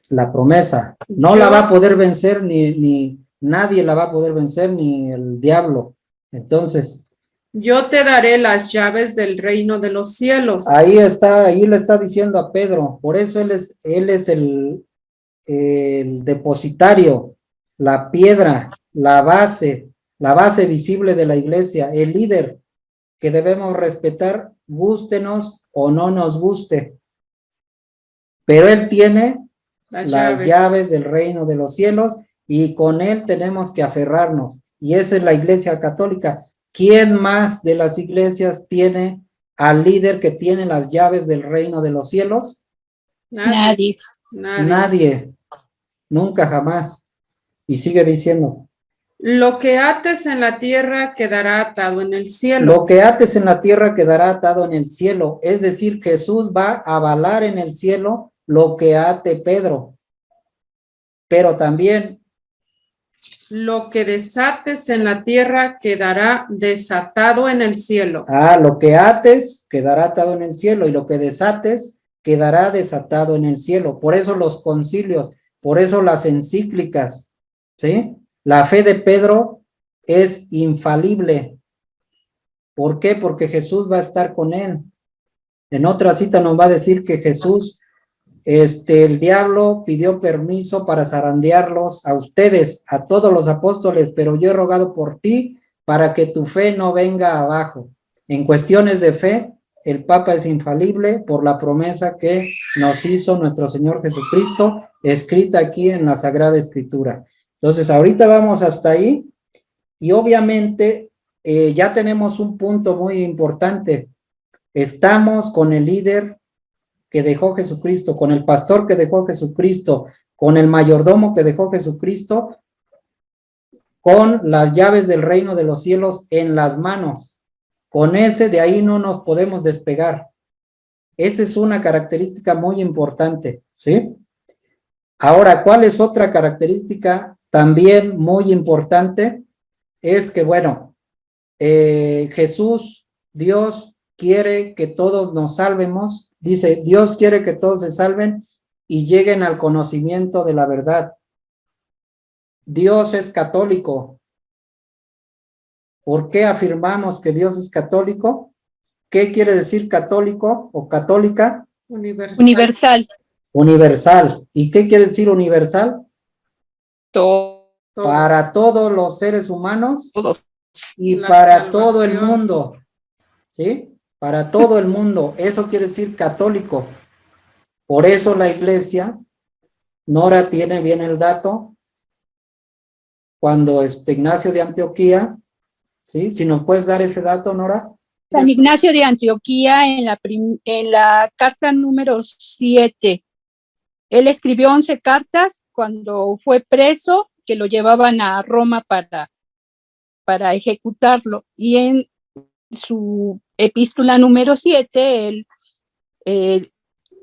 S2: La promesa, no la va a poder vencer ni nadie la va a poder vencer, ni el diablo. Entonces,
S1: yo te daré las llaves del reino de los cielos.
S2: Ahí está, ahí le está diciendo a Pedro, por eso él es el depositario, la piedra, la base visible de la iglesia, el líder que debemos respetar, gústenos o no nos guste. Pero él tiene las llaves del reino de los cielos y con él tenemos que aferrarnos. Y esa es la iglesia católica. ¿Quién más de las iglesias tiene al líder que tiene las llaves del reino de los cielos?
S5: Nadie.
S2: Nadie. Nunca jamás. Y sigue diciendo.
S1: Lo que ates en la tierra quedará atado en el cielo.
S2: Lo que ates en la tierra quedará atado en el cielo. Es decir, Jesús va a avalar en el cielo lo que ate Pedro. Pero también
S1: lo que desates en la tierra quedará desatado en el cielo.
S2: Lo que ates quedará atado en el cielo y lo que desates quedará desatado en el cielo. Por eso los concilios, por eso las encíclicas, ¿sí? La fe de Pedro es infalible. ¿Por qué? Porque Jesús va a estar con él. En otra cita nos va a decir que Jesús, el diablo pidió permiso para zarandearlos a ustedes, a todos los apóstoles, pero yo he rogado por ti para que tu fe no venga abajo. En cuestiones de fe, el Papa es infalible por la promesa que nos hizo nuestro Señor Jesucristo, escrita aquí en la Sagrada Escritura. Entonces, ahorita vamos hasta ahí y obviamente ya tenemos un punto muy importante. Estamos con el líder que dejó Jesucristo, con el pastor que dejó Jesucristo, con el mayordomo que dejó Jesucristo, con las llaves del reino de los cielos en las manos. Con ese de ahí no nos podemos despegar. Esa es una característica muy importante, ¿sí? Ahora, ¿cuál es otra característica también muy importante? Es que, bueno, Jesús, Dios, quiere que todos nos salvemos. Dice, Dios quiere que todos se salven y lleguen al conocimiento de la verdad. Dios es católico. ¿Por qué afirmamos que Dios es católico? ¿Qué quiere decir católico o católica?
S5: Universal.
S2: Universal. ¿Y qué quiere decir universal?
S5: Todo.
S2: Para todos los seres humanos
S5: Todos.
S2: y
S1: La
S2: para
S1: salvación.
S2: todo el mundo. ¿Sí? Para todo el mundo. Eso quiere decir católico. Por eso la iglesia, Nora tiene bien el dato, cuando Ignacio de Antioquía, ¿sí? Si nos puedes dar ese dato, Nora.
S5: San Ignacio de Antioquía en la carta número 7. Él escribió 11 cartas cuando fue preso, que lo llevaban a Roma para ejecutarlo. Y en su epístola número 7, él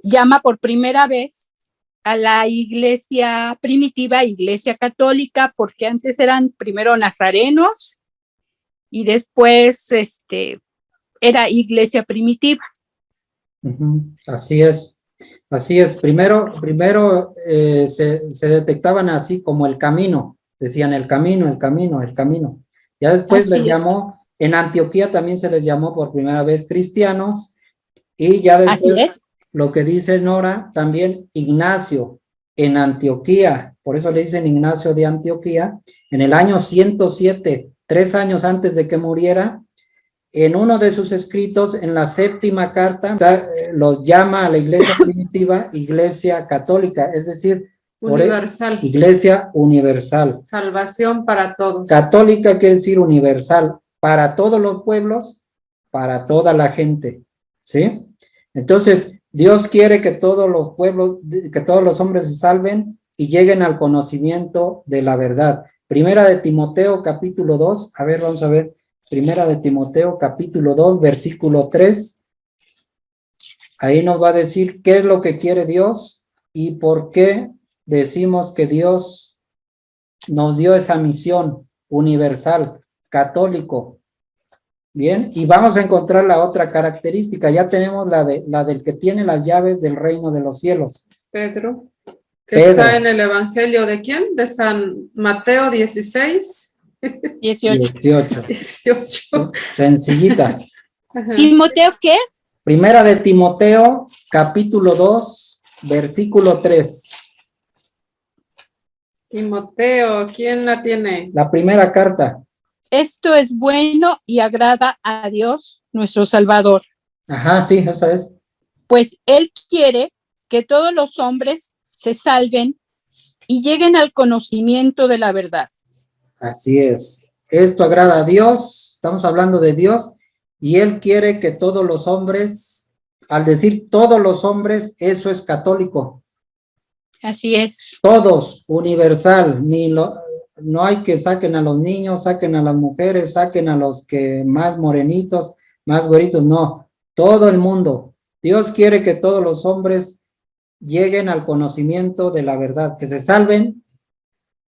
S5: llama por primera vez a la iglesia primitiva, iglesia católica, porque antes eran primero nazarenos y después era iglesia primitiva.
S2: Así es. Así es, primero se detectaban así como el camino, decían el camino. Ya después
S5: Así
S2: les
S5: es.
S2: llamó, en Antioquía también se les llamó por primera vez cristianos, y ya
S5: Así
S2: después
S5: es.
S2: lo que dice Nora, también Ignacio en Antioquía, por eso le dicen Ignacio de Antioquía, en el año 107, 3 años antes de que muriera, en uno de sus escritos, en la 7ª carta, lo llama a la iglesia primitiva iglesia católica, es decir,
S1: Universal.
S2: Iglesia universal.
S1: Salvación para todos.
S2: Católica quiere decir universal, para todos los pueblos, para toda la gente, ¿sí? Entonces, Dios quiere que todos los pueblos, que todos los hombres se salven y lleguen al conocimiento de la verdad. Primera de Timoteo, capítulo 2. A ver, vamos a ver. Primera de Timoteo, capítulo 2, versículo 3. Ahí nos va a decir qué es lo que quiere Dios y por qué decimos que Dios nos dio esa misión universal, católico. Bien, y vamos a encontrar la otra característica. Ya tenemos la del que tiene las llaves del reino de los cielos.
S1: Pedro, que
S2: Pedro.
S1: está en el Evangelio de quién? De San Mateo 16,
S5: 18.
S1: 18.
S2: Sencillita.
S1: Ajá.
S5: ¿Timoteo qué?
S2: Primera de Timoteo, capítulo 2, versículo 3.
S1: Timoteo, ¿quién la tiene?
S2: La primera carta.
S5: Esto es bueno y agrada a Dios, nuestro Salvador,
S2: Ajá, sí, esa es.
S5: pues Él quiere que todos los hombres se salven y lleguen al conocimiento de la verdad.
S2: Así es. Esto agrada a Dios, estamos hablando de Dios, y Él quiere que todos los hombres, al decir todos los hombres, eso es católico.
S5: Así es.
S2: Todos, universal, no hay que saquen a los niños, saquen a las mujeres, saquen a los que más morenitos, más güeritos, no, todo el mundo. Dios quiere que todos los hombres lleguen al conocimiento de la verdad, que se salven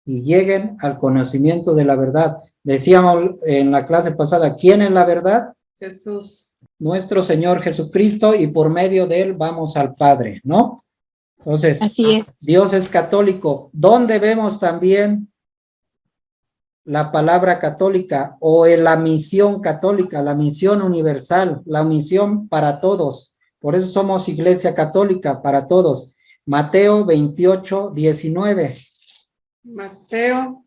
S2: y lleguen al conocimiento de la verdad. Decíamos en la clase pasada, ¿quién es la verdad?
S1: Jesús.
S2: Nuestro Señor Jesucristo, y por medio de Él vamos al Padre, ¿no? Entonces,
S5: Así es.
S2: Dios es católico. ¿Dónde vemos también la palabra católica o en la misión católica, la misión universal, la misión para todos? Por eso somos iglesia católica, para todos. Mateo 28, 19.
S1: Mateo.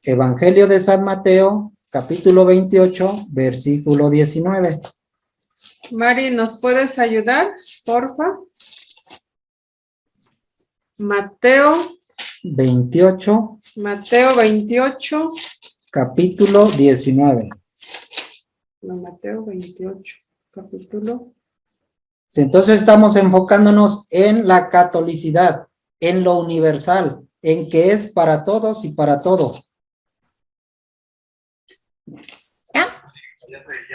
S2: Evangelio de San Mateo, capítulo 28, versículo 19.
S1: Mari, ¿nos puedes ayudar, porfa? Mateo
S2: 28,
S1: 28.
S2: capítulo 19.
S1: No, Mateo 28, capítulo.
S2: Entonces estamos enfocándonos en la catolicidad, en lo universal, en que es para todos y para todo.
S6: ¿Ya?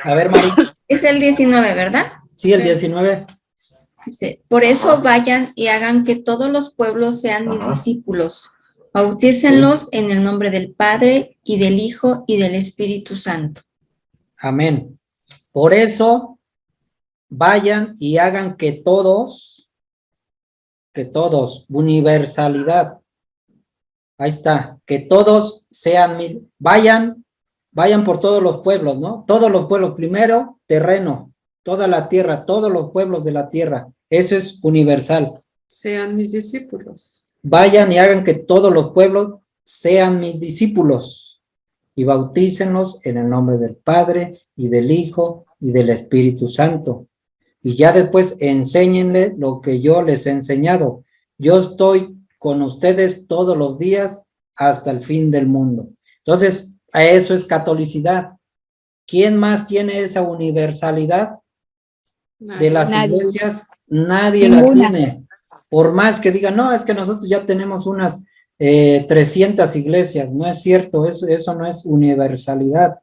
S2: A ver, María.
S6: Es el 19, ¿verdad?
S2: Sí, el 19.
S6: Dice, por eso vayan y hagan que todos los pueblos sean mis discípulos. Bautícenlos en el nombre del Padre y del Hijo y del Espíritu Santo.
S2: Amén. Por eso vayan y hagan que todos, universalidad. Ahí está, que todos sean mis, vayan por todos los pueblos, ¿no? Todos los pueblos, primero, terreno, toda la tierra, todos los pueblos de la tierra. Eso es universal.
S1: Sean mis discípulos.
S2: Vayan y hagan que todos los pueblos sean mis discípulos y bautícenlos en el nombre del Padre y del Hijo y del Espíritu Santo. Y ya después enséñenle lo que yo les he enseñado. Yo estoy con ustedes todos los días hasta el fin del mundo. Entonces, a eso es catolicidad. ¿Quién más tiene esa universalidad de las
S5: Nadie.
S2: iglesias? Nadie la
S5: Ninguna.
S2: tiene. Por más que digan, no, es que nosotros ya tenemos unas 300 iglesias. No es cierto, eso no es universalidad.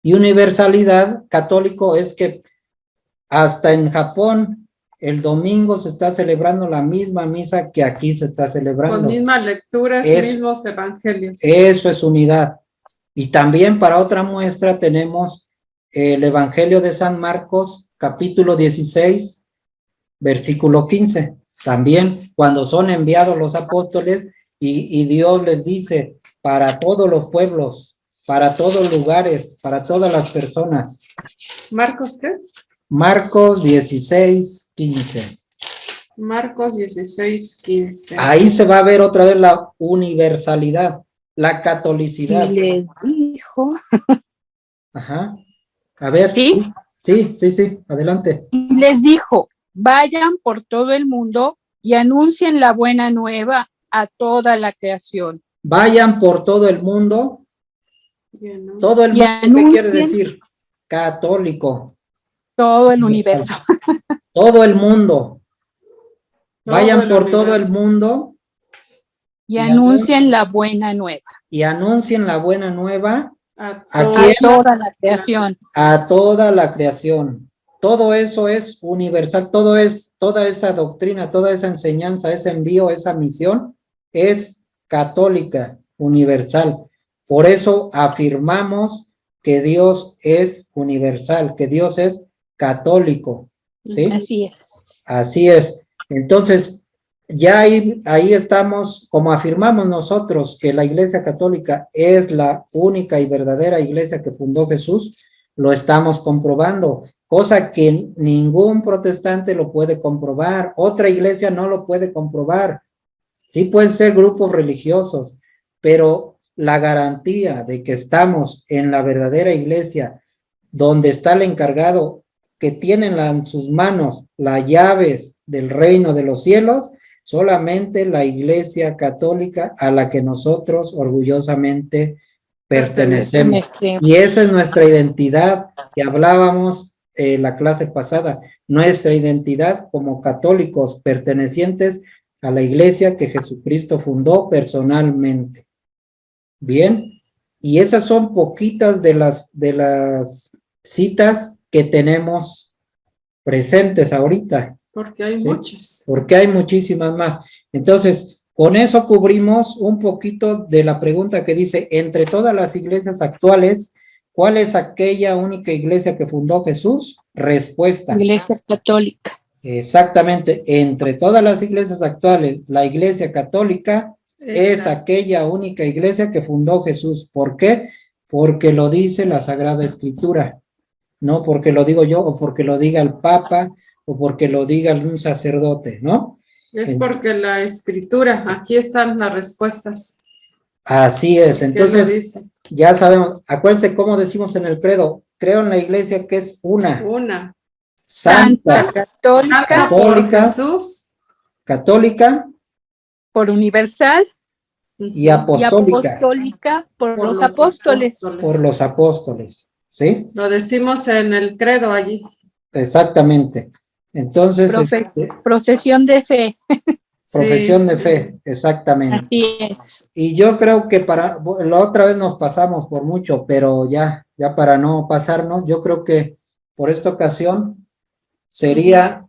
S2: Y universalidad católico es que hasta en Japón el domingo se está celebrando la misma misa que aquí se está celebrando.
S1: Con mismas lecturas, mismos evangelios.
S2: Eso es unidad. Y también para otra muestra tenemos el Evangelio de San Marcos, capítulo 16, versículo 15. También cuando son enviados los apóstoles y Dios les dice para todos los pueblos, para todos los lugares, para todas las personas.
S1: ¿Marcos qué?
S2: Marcos 16, 15.
S1: Marcos 16, 15.
S2: Ahí se va a ver otra vez la universalidad, la catolicidad.
S5: Y les dijo.
S2: Ajá. A ver.
S5: ¿Sí?
S2: Sí, adelante.
S5: Y les dijo, vayan por todo el mundo y anuncien la buena nueva a toda la creación.
S2: Vayan por todo el mundo.
S1: Bien, ¿no?
S2: Todo el
S5: Y
S2: mundo, ¿qué quiere
S5: anuncien
S2: decir? Católico.
S5: todo el universo.
S2: Todo el mundo. Vayan
S1: el
S2: por todo el
S1: universo.
S2: mundo
S5: y anuncien la buena nueva
S2: y anuncien la buena nueva
S1: A
S2: ¿a
S1: toda-
S5: a
S2: quién?
S5: toda la creación.
S2: A toda la creación. Todo eso es universal, toda esa doctrina, toda esa enseñanza, ese envío, esa misión es católica, universal. Por eso afirmamos que Dios es universal, que Dios es católico, ¿sí?
S5: Así es.
S2: Así es. Entonces, ya ahí estamos, como afirmamos nosotros que la Iglesia Católica es la única y verdadera iglesia que fundó Jesús, lo estamos comprobando, cosa que ningún protestante lo puede comprobar, otra iglesia no lo puede comprobar. Sí pueden ser grupos religiosos, pero la garantía de que estamos en la verdadera iglesia, donde está el encargado que tienen en sus manos las llaves del reino de los cielos, solamente la Iglesia Católica a la que nosotros orgullosamente pertenecemos. Y esa es nuestra identidad que hablábamos la clase pasada, nuestra identidad como católicos pertenecientes a la iglesia que Jesucristo fundó personalmente. Bien, y esas son poquitas de las citas que tenemos presentes ahorita.
S1: Porque hay
S2: ¿sí?
S1: muchas.
S2: Porque hay muchísimas más. Entonces, con eso cubrimos un poquito de la pregunta que dice, entre todas las iglesias actuales, ¿cuál es aquella única iglesia que fundó Jesús? Respuesta.
S5: Iglesia Católica.
S2: Exactamente, entre todas las iglesias actuales, la iglesia católica es aquella única iglesia que fundó Jesús. ¿Por qué? Porque lo dice la Sagrada Escritura, no porque lo digo yo o porque lo diga el Papa o porque lo diga algún sacerdote, ¿no?
S1: Es porque la Escritura, aquí están las respuestas.
S2: Así es,
S1: ¿Qué lo
S2: entonces
S1: dice?
S2: ya sabemos, acuérdense cómo decimos en el credo, creo en la iglesia que es una,
S5: Santa,
S2: santa,
S5: católica,
S1: por
S2: católica,
S1: Jesús
S2: católica
S5: por universal
S2: y
S5: y
S2: apostólica,
S5: apostólica por
S1: por
S5: los apóstoles.
S2: por los apóstoles, ¿sí?
S1: Lo decimos en el credo allí.
S2: Exactamente. Entonces,
S5: Procesión de fe.
S2: profesión de fe, exactamente.
S5: Así es.
S2: Y yo creo que la otra vez nos pasamos por mucho, pero ya para no pasarnos, yo creo que por esta ocasión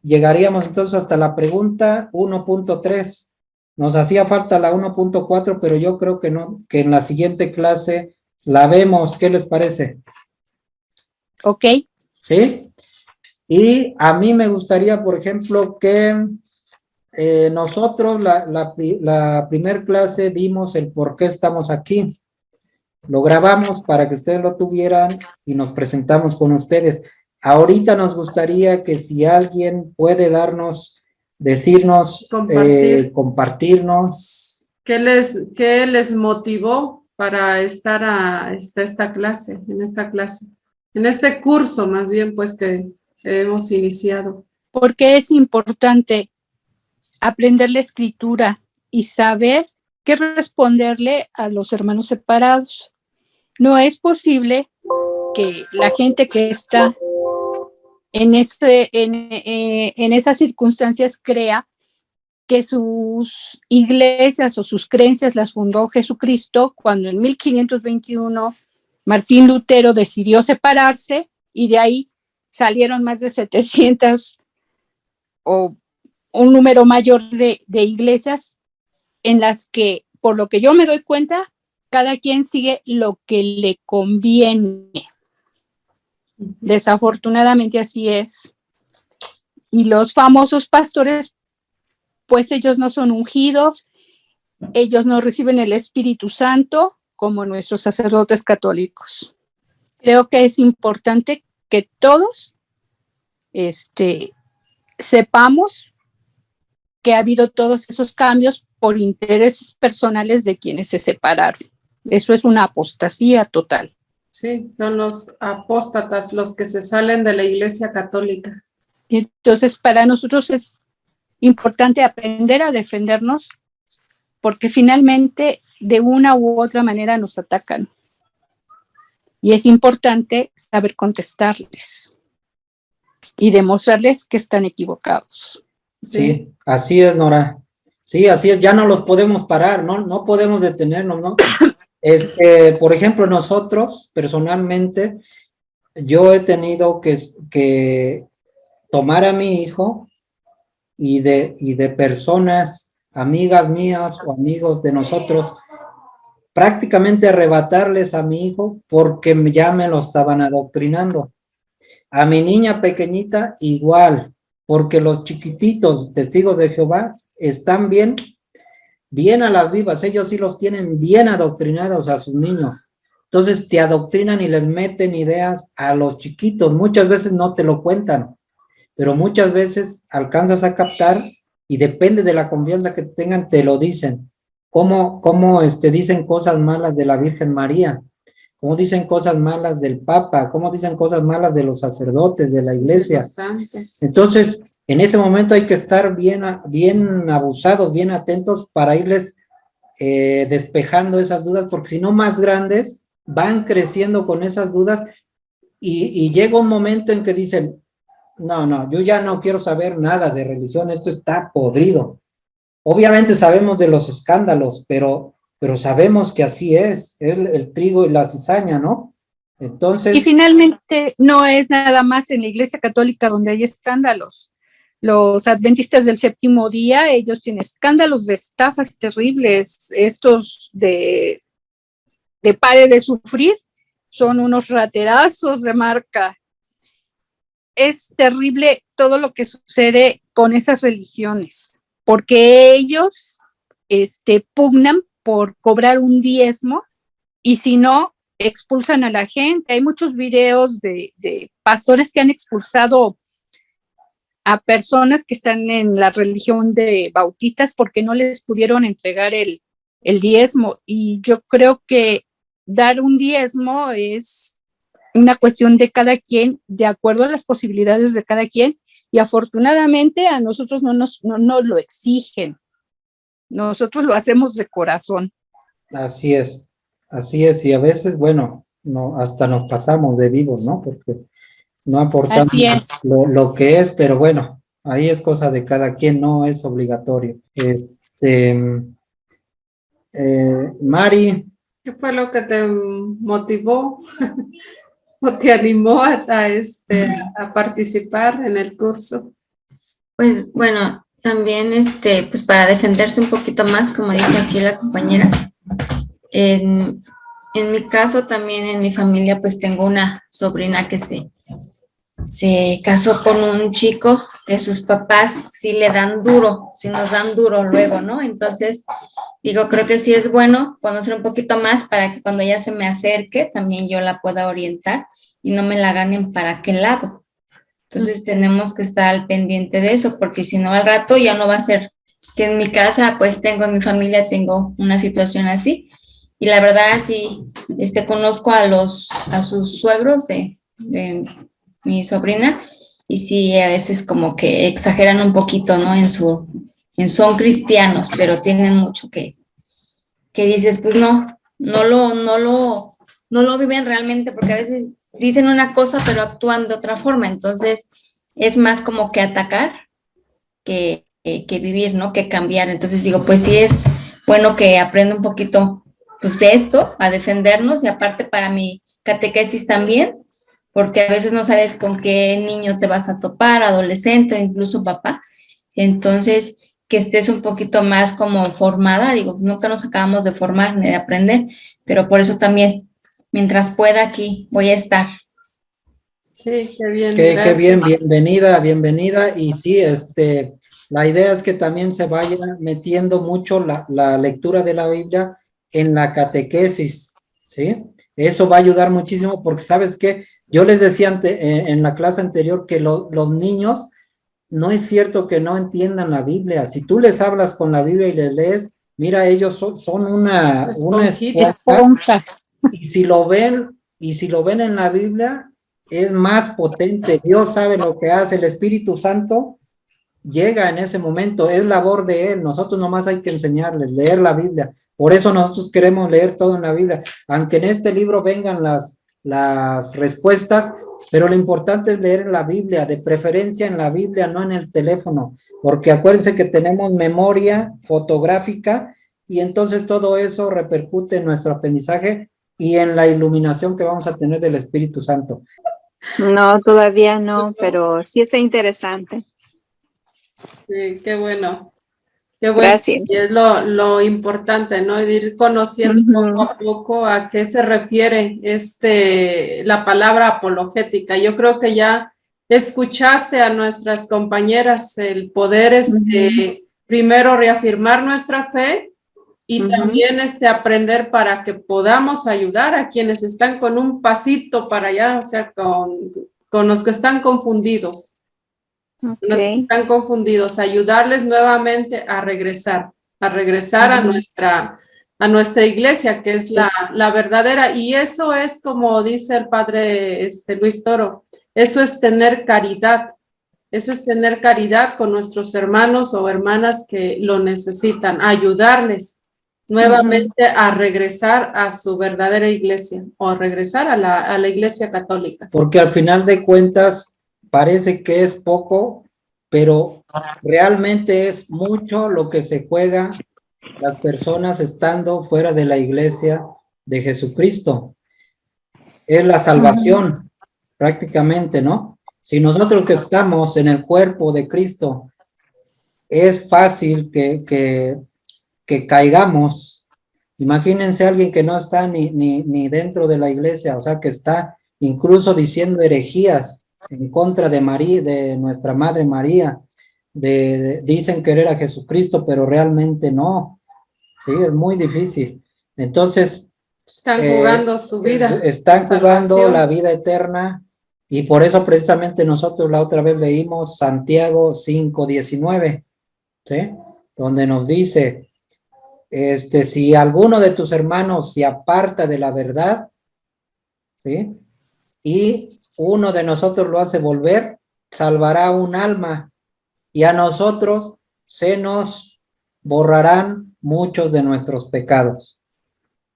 S2: llegaríamos entonces hasta la pregunta 1.3. Nos hacía falta la 1.4, pero yo creo que no, que en la siguiente clase la vemos. ¿Qué les parece?
S5: Ok.
S2: ¿Sí? Y a mí me gustaría, por ejemplo, que nosotros la primer clase dimos el por qué estamos aquí. Lo grabamos para que ustedes lo tuvieran y nos presentamos con ustedes. Ahorita nos gustaría que si alguien puede decirnos, compartirnos.
S1: ¿Qué les motivó para estar en esta clase? En este curso, más bien, pues, que hemos iniciado.
S5: Porque es importante aprender la escritura y saber qué responderle a los hermanos separados. No es posible que la gente que está en esas circunstancias crea que sus iglesias o sus creencias las fundó Jesucristo cuando en 1521 Martín Lutero decidió separarse y de ahí salieron más de 700 o un número mayor de iglesias en las que, por lo que yo me doy cuenta, cada quien sigue lo que le conviene. Desafortunadamente así es. Y los famosos pastores, pues ellos no son ungidos, ellos no reciben el Espíritu Santo como nuestros sacerdotes católicos. Creo que es importante que todos sepamos que ha habido todos esos cambios por intereses personales de quienes se separaron. Eso es una apostasía total.
S1: Sí, son los apóstatas los que se salen de la Iglesia Católica.
S5: Entonces, para nosotros es importante aprender a defendernos porque finalmente de una u otra manera nos atacan. Y es importante saber contestarles y demostrarles que están equivocados.
S2: Sí, así es, Nora. Sí, así es, ya no los podemos parar, no podemos detenernos, ¿no? Por ejemplo, nosotros, personalmente, yo he tenido que tomar a mi hijo y de personas, amigas mías o amigos de nosotros, prácticamente arrebatarles a mi hijo porque ya me lo estaban adoctrinando. A mi niña pequeñita igual, porque los chiquititos testigos de Jehová están bien a las vivas, ellos sí los tienen bien adoctrinados a sus niños. Entonces te adoctrinan y les meten ideas a los chiquitos. Muchas veces no te lo cuentan, pero muchas veces alcanzas a captar y depende de la confianza que tengan, te lo dicen. ¿Cómo dicen cosas malas de la Virgen María? ¿Cómo dicen cosas malas del Papa? ¿Cómo dicen cosas malas de los sacerdotes, de la iglesia?
S1: Los santos.
S2: Entonces, en ese momento hay que estar bien abusados, bien atentos para irles despejando esas dudas, porque si no, más grandes van creciendo con esas dudas y llega un momento en que dicen, no, yo ya no quiero saber nada de religión, esto está podrido. Obviamente sabemos de los escándalos, pero sabemos que así es, el trigo y la cizaña, ¿no? Entonces...
S5: Y finalmente no es nada más en la Iglesia Católica donde hay escándalos. Los adventistas del séptimo día, ellos tienen escándalos de estafas terribles. Estos de pare de sufrir son unos raterazos de marca. Es terrible todo lo que sucede con esas religiones, porque ellos pugnan por cobrar un diezmo y si no, expulsan a la gente. Hay muchos videos de pastores que han expulsado a personas que están en la religión de bautistas porque no les pudieron entregar el diezmo. Y yo creo que dar un diezmo es una cuestión de cada quien, de acuerdo a las posibilidades de cada quien, y afortunadamente a nosotros no nos lo exigen. Nosotros lo hacemos de corazón.
S2: Así es, y a veces, bueno, no, hasta nos pasamos de vivos, ¿no? Porque no aportamos lo que es, pero bueno, ahí es cosa de cada quien, no es obligatorio. Mari.
S1: ¿Qué fue lo que te motivó o te animó a participar en el curso?
S6: Pues bueno, también pues para defenderse un poquito más, como dice aquí la compañera, en mi caso también en mi familia pues tengo una sobrina que se casó con un chico que sus papás sí le dan duro, sí nos dan duro luego, ¿no? Entonces, digo, creo que sí es bueno conocer un poquito más para que cuando ella se me acerque también yo la pueda orientar y no me la ganen para qué lado. Entonces tenemos que estar al pendiente de eso, porque si no al rato ya no va a ser que en mi casa, pues en mi familia tengo una situación así. Y la verdad sí, conozco a sus suegros de mi sobrina, y sí, a veces como que exageran un poquito, ¿no? Son cristianos, pero tienen mucho que dices, pues no lo viven realmente, porque a veces dicen una cosa, pero actúan de otra forma. Entonces, es más como que atacar que vivir, ¿no? Que cambiar. Entonces digo, pues sí es bueno que aprenda un poquito, pues, de esto, a defendernos, y aparte para mi catequesis también, porque a veces no sabes con qué niño te vas a topar, adolescente o incluso papá. Entonces, que estés un poquito más como formada, digo, nunca nos acabamos de formar ni de aprender, pero por eso también, mientras pueda, aquí voy a estar.
S1: Sí, qué bien.
S2: Qué bien, bienvenida, y sí, la idea es que también se vaya metiendo mucho la lectura de la Biblia en la catequesis, ¿sí? Eso va a ayudar muchísimo, porque ¿sabes qué? Yo les decía en la clase anterior que los niños, no es cierto que no entiendan la Biblia. Si tú les hablas con la Biblia y les lees, mira, ellos son una esponja, y si lo ven en la Biblia, es más potente. Dios sabe lo que hace, el Espíritu Santo llega en ese momento, es labor de Él. Nosotros nomás hay que enseñarles, leer la Biblia. Por eso nosotros queremos leer todo en la Biblia. Aunque en este libro vengan las respuestas, pero lo importante es leer la Biblia, de preferencia en la Biblia, no en el teléfono, porque acuérdense que tenemos memoria fotográfica y entonces todo eso repercute en nuestro aprendizaje y en la iluminación que vamos a tener del Espíritu Santo.
S3: No, todavía no, pero sí está interesante.
S1: Sí, qué bueno. Qué bueno.
S3: Gracias.
S1: Y es lo importante, ¿no? De ir conociendo poco a poco a qué se refiere la palabra apologética. Yo creo que ya escuchaste a nuestras compañeras el poder primero reafirmar nuestra fe y también aprender para que podamos ayudar a quienes están con un pasito para allá, o sea, con los que están confundidos. Los que están confundidos, ayudarles nuevamente a regresar a nuestra iglesia, que es la verdadera. Y eso es, como dice el padre Luis Toro, eso es tener caridad. Eso es tener caridad con nuestros hermanos o hermanas que lo necesitan, ayudarles nuevamente a regresar a su verdadera iglesia o a regresar a la iglesia católica.
S2: Porque al final de cuentas parece que es poco, pero realmente es mucho lo que se juega las personas estando fuera de la iglesia de Jesucristo. Es la salvación, prácticamente, ¿no? Si nosotros que estamos en el cuerpo de Cristo, es fácil que caigamos. Imagínense a alguien que no está ni dentro de la iglesia, o sea, que está incluso diciendo herejías en contra de María, de nuestra Madre María, dicen querer a Jesucristo, pero realmente no. Sí, es muy difícil. Entonces,
S1: están jugando su vida.
S2: Están jugando la vida eterna, y por eso precisamente nosotros la otra vez leímos Santiago 5:19, ¿sí? Donde nos dice, si alguno de tus hermanos se aparta de la verdad, ¿sí? Y uno de nosotros lo hace volver, salvará un alma, y a nosotros se nos borrarán muchos de nuestros pecados.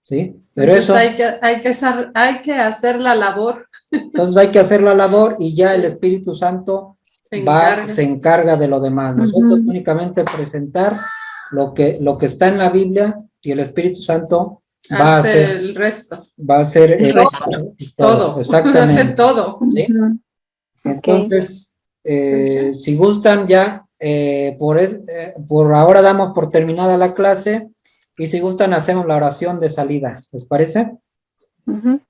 S2: ¿Sí? Pero
S1: entonces
S2: eso
S1: hay que hacer la labor.
S2: Entonces hay que hacer la labor y ya el Espíritu Santo se encarga de lo demás. Nosotros únicamente presentar lo que está en la Biblia, y el Espíritu Santo va a hacer
S1: el resto.
S2: Va a hacer el resto.
S1: Todo.
S2: Exactamente.
S1: Hacer todo.
S2: ¿Sí? Entonces, si gustan ya, por ahora damos por terminada la clase, y si gustan hacemos la oración de salida. ¿Les parece?
S1: En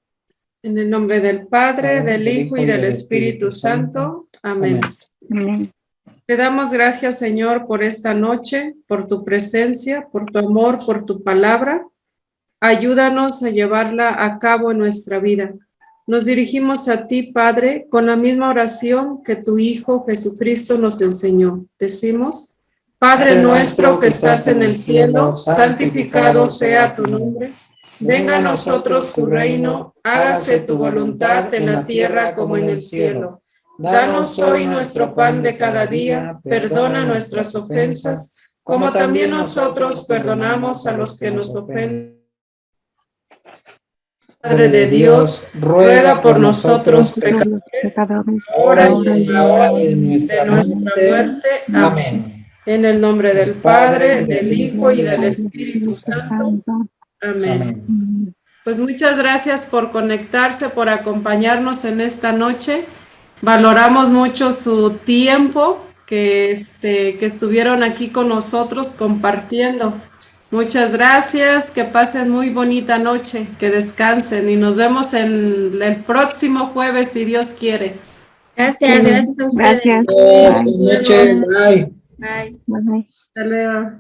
S1: el nombre del Padre, del Hijo y del Espíritu Santo. Amén.
S3: Amén.
S1: Te damos gracias, Señor, por esta noche, por tu presencia, por tu amor, por tu palabra. Ayúdanos a llevarla a cabo en nuestra vida. Nos dirigimos a ti, Padre, con la misma oración que tu Hijo Jesucristo nos enseñó. Decimos: Padre nuestro que estás en el cielo, santificado sea tu nombre. Venga a nosotros tu reino, hágase tu voluntad en la tierra como en el cielo. Danos hoy nuestro pan de cada día, perdona nuestras ofensas, como también nosotros perdonamos a los que nos ofenden. Padre de Dios, ruega por nosotros pecadores, ahora y en la hora de nuestra muerte. Amén. En el nombre del Padre, del Hijo y del Espíritu Santo. Amén. Pues muchas gracias por conectarse, por acompañarnos en esta noche. Valoramos mucho su tiempo que estuvieron aquí con nosotros compartiendo. Muchas gracias, que pasen muy bonita noche, que descansen y nos vemos en el próximo jueves si Dios quiere.
S4: Gracias a ustedes.
S3: Gracias.
S2: Buenas noches. Bye.
S4: Bye.
S3: Bye.
S1: Hasta luego.